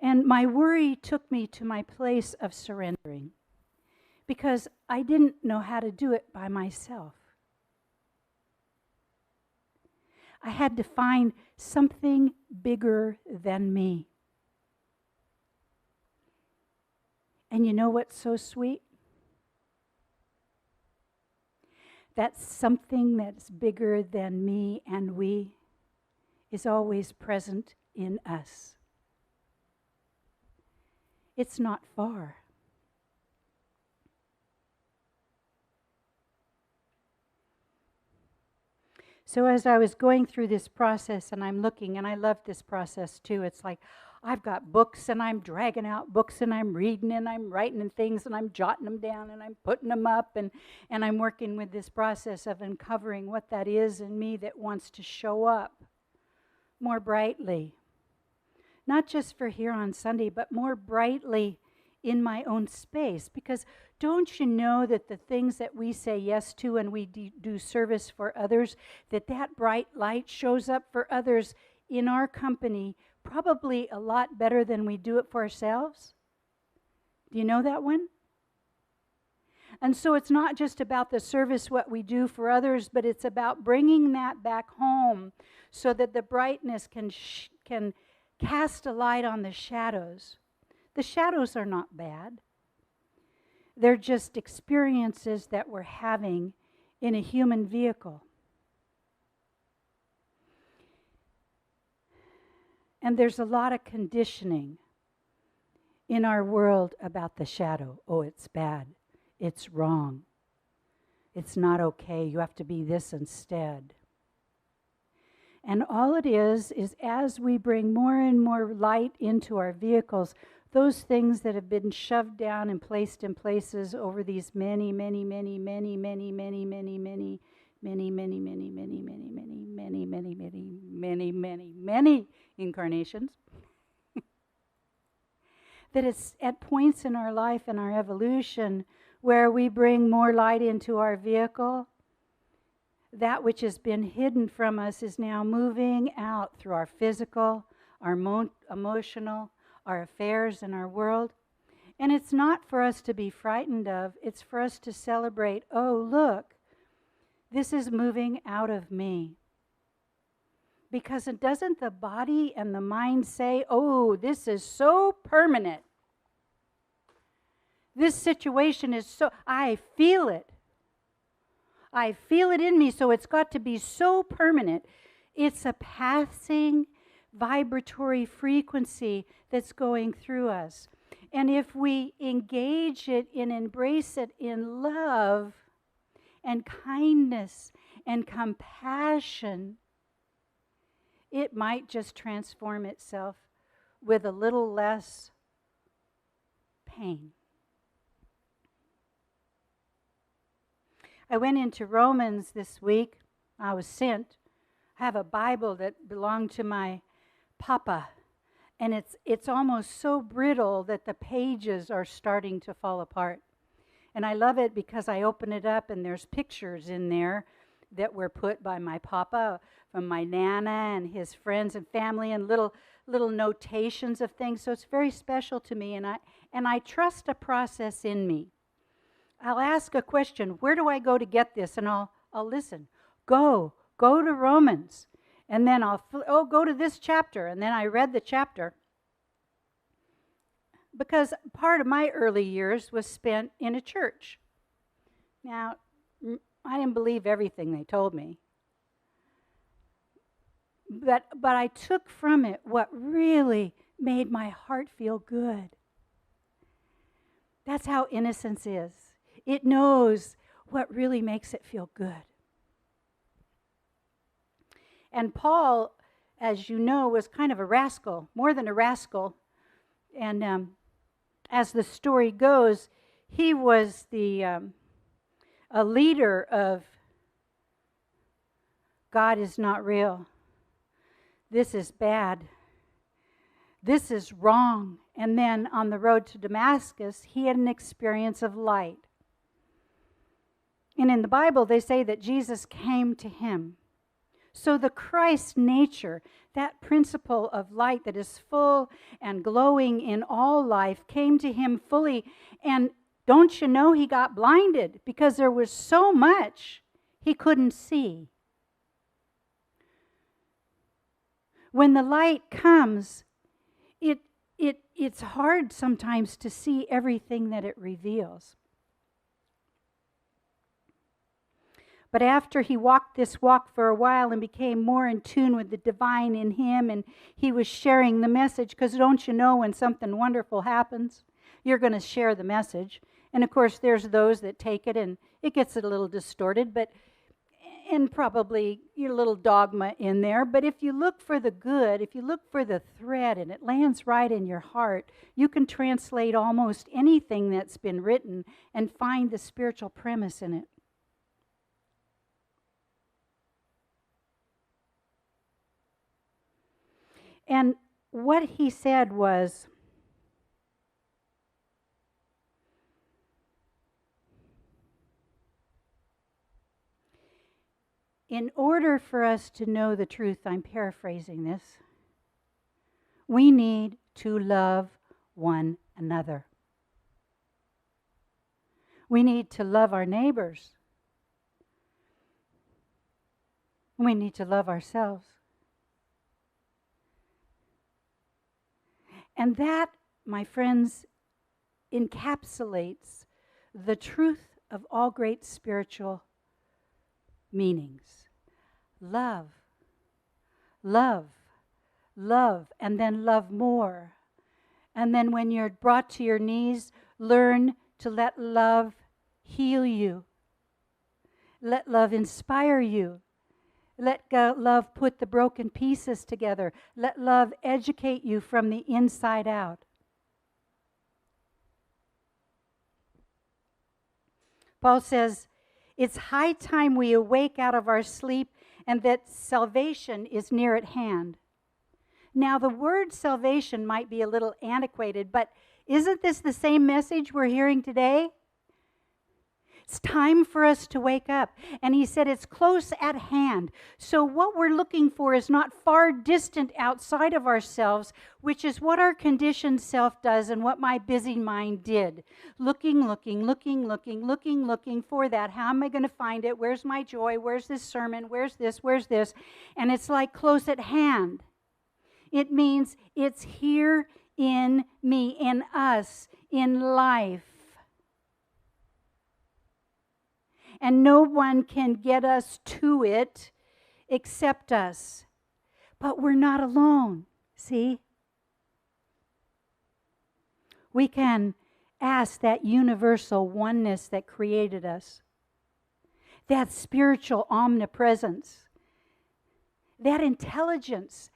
And my worry took me to my place of surrendering, because I didn't know how to do it by myself. I had to find something bigger than me. And you know what's so sweet? That something that's bigger than me and we is always present in us. It's not far. So as I was going through this process, and I'm looking, and I love this process too, it's like I've got books, and I'm dragging out books, and I'm reading, and I'm writing things, and I'm jotting them down, and I'm putting them up, and I'm working with this process of uncovering what that is in me that wants to show up more brightly. Not just for here on Sunday, but more brightly in my own space. Because don't you know that the things that we say yes to and we do service for others, that bright light shows up for others in our company probably a lot better than we do it for ourselves? Do you know that one? And so it's not just about the service, what we do for others, but it's about bringing that back home so that the brightness can cast a light on the shadows. The shadows are not bad. They're just experiences that we're having in a human vehicle. And there's a lot of conditioning in our world about the shadow. Oh, it's bad. It's wrong. It's not okay. You have to be this instead. And all it is as we bring more and more light into our vehicles, those things that have been shoved down and placed in places over these many, many, many, many, many, many, many, many, many, many, many, many, many, many, many, many, many, many, many incarnations. That it's at points in our life and our evolution where we bring more light into our vehicle. That which has been hidden from us is now moving out through our physical, our emotional, our affairs, and our world. And it's not for us to be frightened of. It's for us to celebrate, oh, look, this is moving out of me. Because it doesn't the body and the mind say, oh, this is so permanent. This situation is so, I feel it. I feel it in me, so it's got to be so permanent. It's a passing vibratory frequency that's going through us. And if we engage it and embrace it in love and kindness and compassion, it might just transform itself with a little less pain. I went into Romans this week. I was sent. I have a Bible that belonged to my papa, and it's almost so brittle that the pages are starting to fall apart. And I love it because I open it up and there's pictures in there that were put by my papa from my nana and his friends and family, and little notations of things. So it's very special to me, and I trust a process in me. I'll ask a question, where do I go to get this? And I'll listen. Go to Romans. And then go to this chapter. And then I read the chapter. Because part of my early years was spent in a church. Now, I didn't believe everything they told me. But I took from it what really made my heart feel good. That's how innocence is. It knows what really makes it feel good. And Paul, as you know, was kind of a rascal, more than a rascal. And as the story goes, he was a leader of God is not real. This is bad. This is wrong. And then on the road to Damascus, he had an experience of light. And in the Bible, they say that Jesus came to him. So the Christ nature, that principle of light that is full and glowing in all life, came to him fully. And don't you know, he got blinded because there was so much he couldn't see. When the light comes, it's hard sometimes to see everything that it reveals. But after he walked this walk for a while and became more in tune with the divine in him, and he was sharing the message, because don't you know, when something wonderful happens, you're going to share the message. And of course, there's those that take it and it gets a little distorted, and probably a little dogma in there. But if you look for the good, if you look for the thread and it lands right in your heart, you can translate almost anything that's been written and find the spiritual premise in it. And what he said was, in order for us to know the truth, I'm paraphrasing this, we need to love one another. We need to love our neighbors. We need to love ourselves. And that, my friends, encapsulates the truth of all great spiritual meanings. Love, love, love, and then love more. And then when you're brought to your knees, learn to let love heal you. Let love inspire you. Let love put the broken pieces together. Let love educate you from the inside out. Paul says, it's high time we awake out of our sleep and that salvation is near at hand. Now, the word salvation might be a little antiquated, but isn't this the same message we're hearing today? It's time for us to wake up. And he said it's close at hand. So what we're looking for is not far distant outside of ourselves, which is what our conditioned self does and what my busy mind did. Looking for that. How am I going to find it? Where's my joy? Where's this sermon? Where's this? Where's this? And it's like close at hand. It means it's here in me, in us, in life. And no one can get us to it except us. But we're not alone, see? We can ask that universal oneness that created us, that spiritual omnipresence, that intelligence,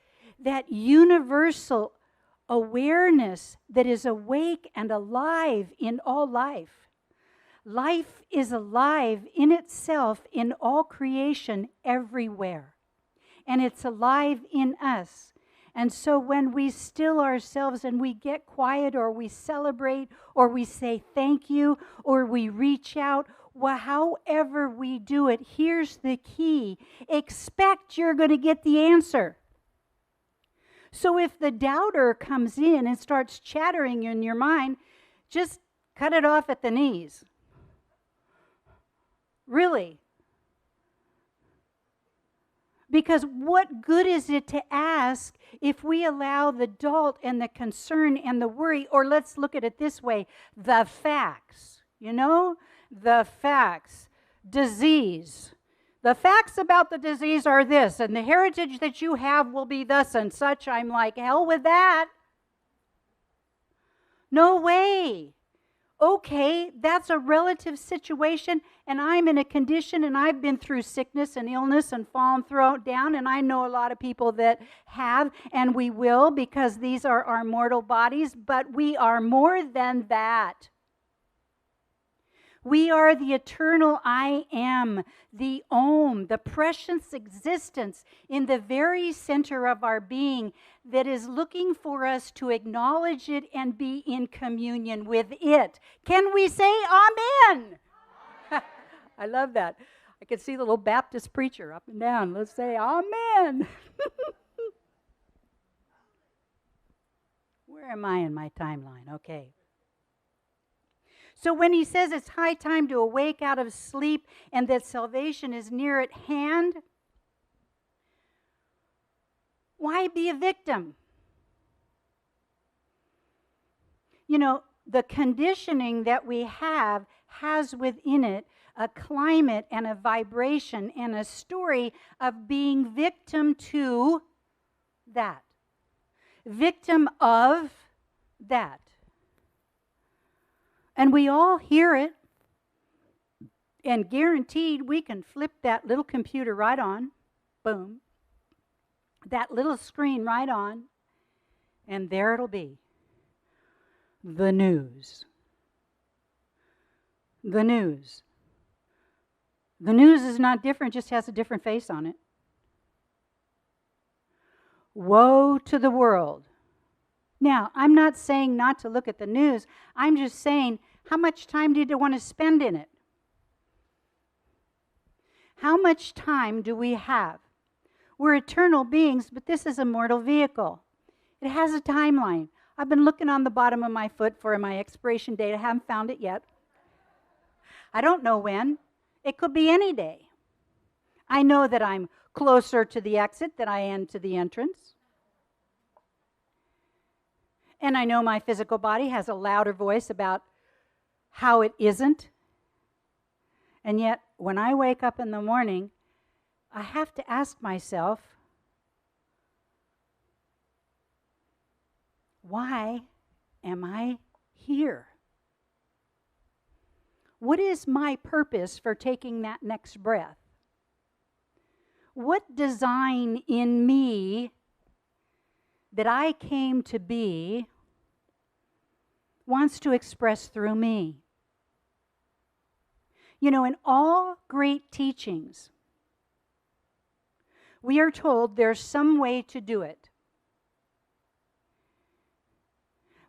that universal awareness that is awake and alive in all life. Life is alive in itself in all creation everywhere. And it's alive in us. And so when we still ourselves and we get quiet or we celebrate or we say thank you or we reach out, well, however we do it, here's the key. Expect you're going to get the answer. So if the doubter comes in and starts chattering in your mind, just cut it off at the knees. Really. Because what good is it to ask if we allow the doubt and the concern and the worry, or let's look at it this way, the facts, the facts, disease. The facts about the disease are this, and the heritage that you have will be thus and such. I'm like, hell with that. No way. Okay, that's a relative situation, and I'm in a condition, and I've been through sickness and illness and fallen down, and I know a lot of people that have, and we will, because these are our mortal bodies, but we are more than that. We are the eternal I am, the Om, the precious existence in the very center of our being that is looking for us to acknowledge it and be in communion with it. Can we say amen? I love that. I can see the little Baptist preacher up and down. Let's say amen. Where am I in my timeline? Okay. So when he says it's high time to awake out of sleep and that salvation is near at hand, why be a victim? The conditioning that we have has within it a climate and a vibration and a story of being victim to that. Victim of that. And we all hear it, and guaranteed we can flip that little computer right on, boom, that little screen right on, and there it'll be. The news. The news. The news is not different, just has a different face on it. Woe to the world. Now, I'm not saying not to look at the news. I'm just saying, how much time do you want to spend in it? How much time do we have? We're eternal beings, but this is a mortal vehicle. It has a timeline. I've been looking on the bottom of my foot for my expiration date. I haven't found it yet. I don't know when. It could be any day. I know that I'm closer to the exit than I am to the entrance. And I know my physical body has a louder voice about how it isn't. And yet, when I wake up in the morning, I have to ask myself, why am I here? What is my purpose for taking that next breath? What design in me that I came to be wants to express through me? You know, in all great teachings, we are told there's some way to do it.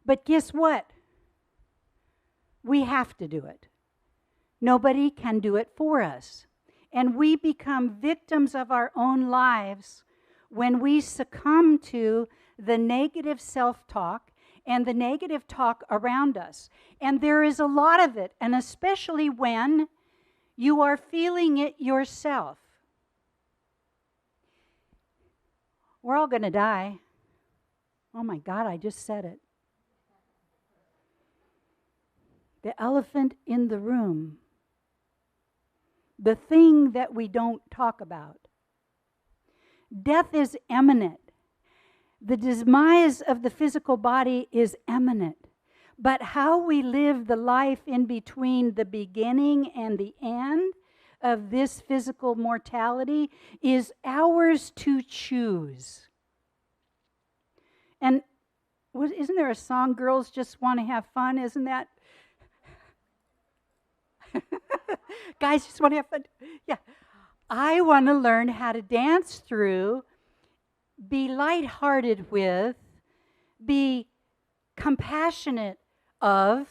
But guess what? We have to do it. Nobody can do it for us. And we become victims of our own lives when we succumb to the negative self-talk and the negative talk around us. And there is a lot of it, and especially when you are feeling it yourself. We're all going to die. Oh my God, I just said it. The elephant in the room. The thing that we don't talk about. Death is imminent. The demise of the physical body is imminent. But how we live the life in between the beginning and the end of this physical mortality is ours to choose. And isn't there a song, Girls Just Want to Have Fun? Isn't that? Guys just want to have fun. Yeah. I want to learn how to dance through, be lighthearted with, be compassionate of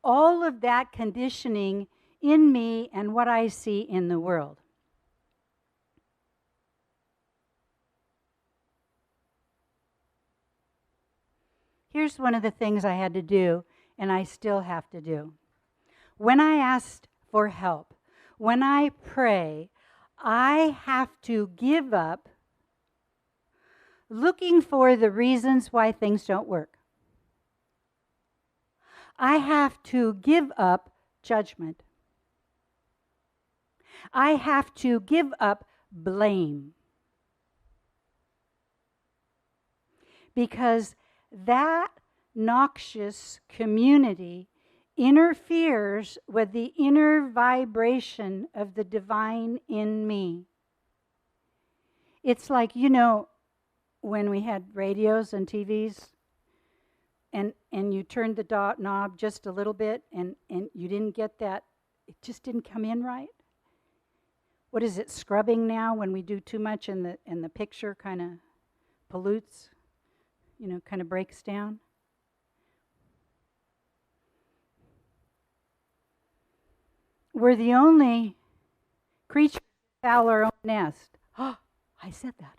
all of that conditioning in me and what I see in the world. Here's one of the things I had to do, and I still have to do. When I asked for help, when I pray, I have to give up looking for the reasons why things don't work. I have to give up judgment. I have to give up blame. Because that noxious community interferes with the inner vibration of the divine in me. It's like, you know, when we had radios and TVs, and you turned the knob just a little bit, and you didn't get that, it just didn't come in right. What is it, scrubbing now, when we do too much and the picture kind of pollutes, you know, kind of breaks down? We're the only creature that foul our own nest. Oh, I said that.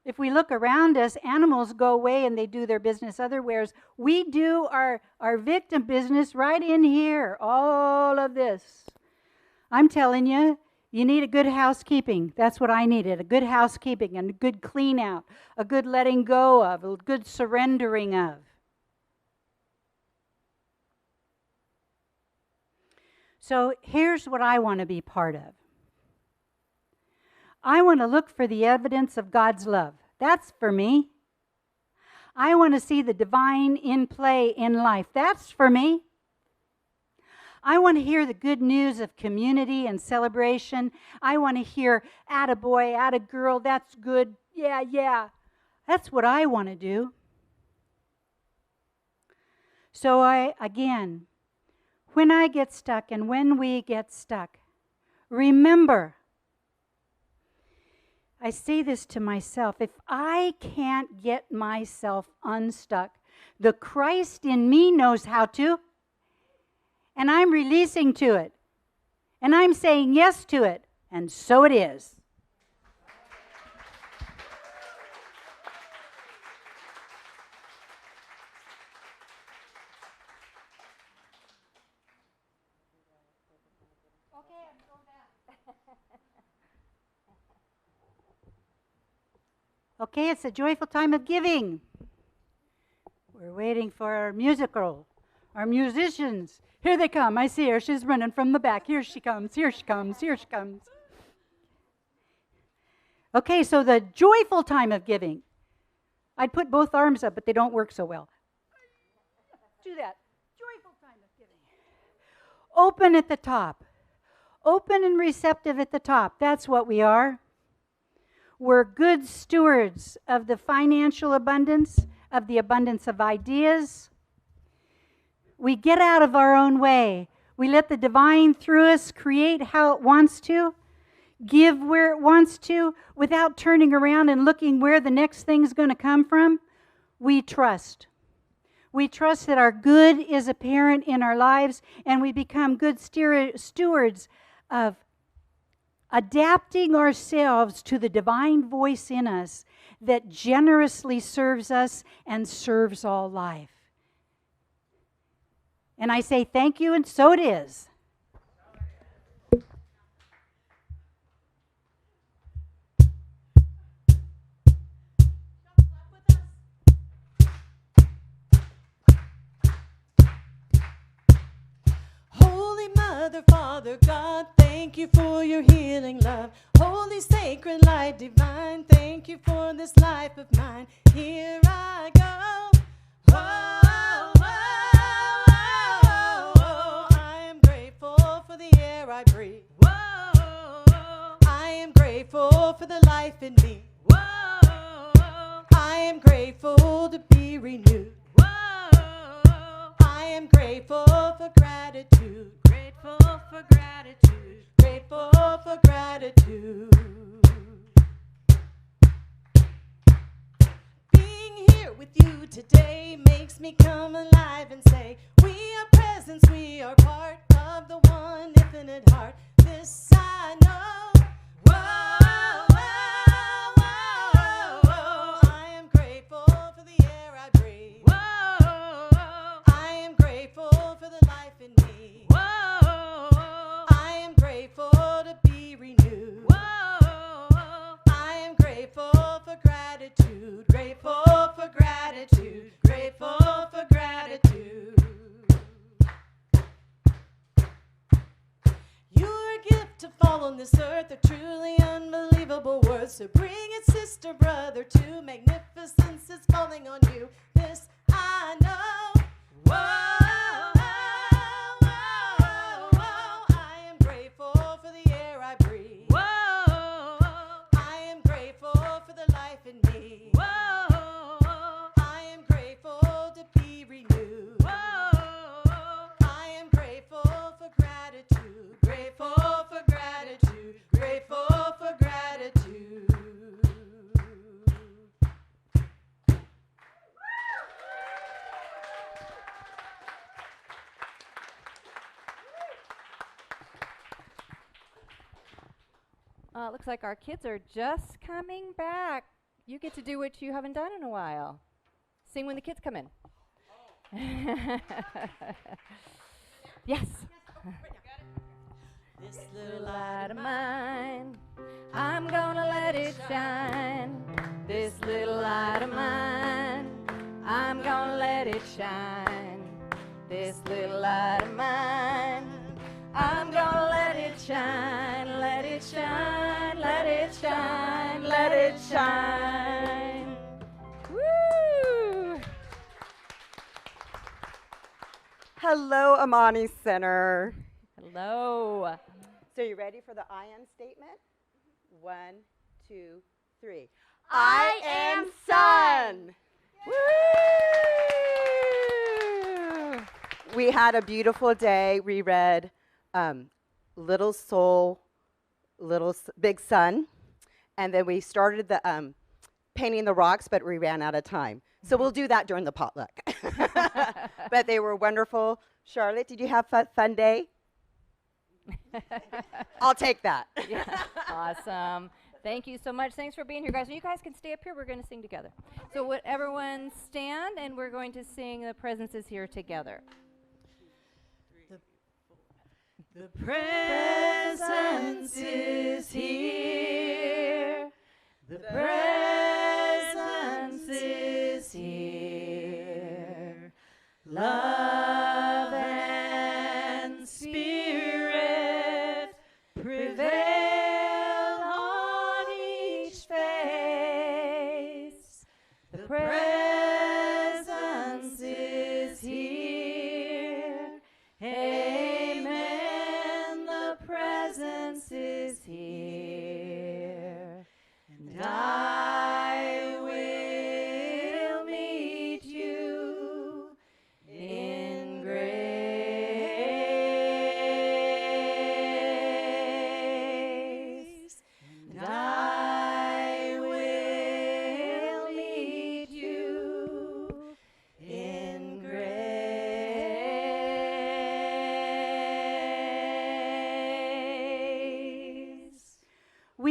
If we look around us, animals go away and they do their business otherwheres. We do our victim business right in here, all of this. I'm telling you, you need a good housekeeping. That's what I needed, a good housekeeping and a good clean out, a good letting go of, a good surrendering of. So here's what I want to be part of. I want to look for the evidence of God's love. That's for me. I want to see the divine in play in life. That's for me. I want to hear the good news of community and celebration. I want to hear, attaboy, attagirl, that's good. Yeah, yeah. That's what I want to do. So again, when I get stuck and when we get stuck, remember, I say this to myself, if I can't get myself unstuck, the Christ in me knows how to, and I'm releasing to it, and I'm saying yes to it, and so it is. Okay, it's a joyful time of giving. We're waiting for our musicians. Here they come. I see her. She's running from the back. Here she comes. Here she comes. Here she comes. Okay, so the joyful time of giving. I'd put both arms up, but they don't work so well. Do that. Joyful time of giving. Open at the top. Open and receptive at the top. That's what we are. We're good stewards of the financial abundance, of the abundance of ideas. We get out of our own way. We let the divine through us create how it wants to, give where it wants to, without turning around and looking where the next thing's going to come from. We trust. We trust that our good is apparent in our lives, and we become good stewards of adapting ourselves to the divine voice in us that generously serves us and serves all life. And I say thank you, and so it is. Holy Mother, Father, God, thank you for your healing love. Holy sacred light divine, thank you for this life of mine. Here I go. Oh, oh, oh, oh. I am grateful for the air I breathe. Whoa. I am grateful for the life in me. Whoa. I am grateful to be renewed. I am grateful for gratitude. Grateful for gratitude. Grateful for gratitude. Being here with you today makes me come alive and say, we are presence, we are part of the one infinite heart. This I know. Whoa, whoa, whoa, whoa. I am grateful for the air I breathe. Whoa, I am grateful for the life in me. Whoa, I am grateful to be renewed. Whoa, I am grateful for gratitude. Grateful for gratitude. Grateful for gratitude. Your gift to fall on this earth are truly unbelievable words. So bring it, sister, brother, to magnificence is falling on you. This I know. Whoa, whoa, whoa, whoa. I am grateful for the air I breathe. Whoa, I am grateful for the life in me. Whoa, I am grateful to be renewed. Whoa, I am grateful for gratitude. Grateful for gratitude. Grateful for gratitude. Looks like our kids are just coming back. You get to do what you haven't done in a while. Sing when the kids come in. Yes. This little Light of mine, I'm gonna let it shine. This little light of mine, I'm gonna let it shine. This little light of mine, I'm gonna let it shine. Let it shine, let it shine, let it shine. Woo! Hello, Amani Center. Hello. So you ready for the I am statement? 1, 2, 3. I am son. Woo! We had a beautiful day. We read Little Soul, Big Sun. And then we started the painting the rocks, but we ran out of time. So we'll do that during the potluck. But they were wonderful. Charlotte, did you have a fun day? I'll take that. Yeah. Awesome. Thank you so much. Thanks for being here, guys. You guys can stay up here. We're going to sing together. So would everyone stand, and we're going to sing The Presence is Here together. The presence is here. The presence is here. Love and spirit prevail on each face. The presence is here. Amen. The presence is here. And I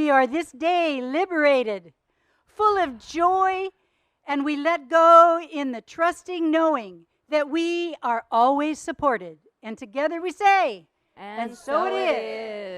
we are this day liberated, full of joy, and we let go in the trusting knowing that we are always supported. And together we say, and so it is.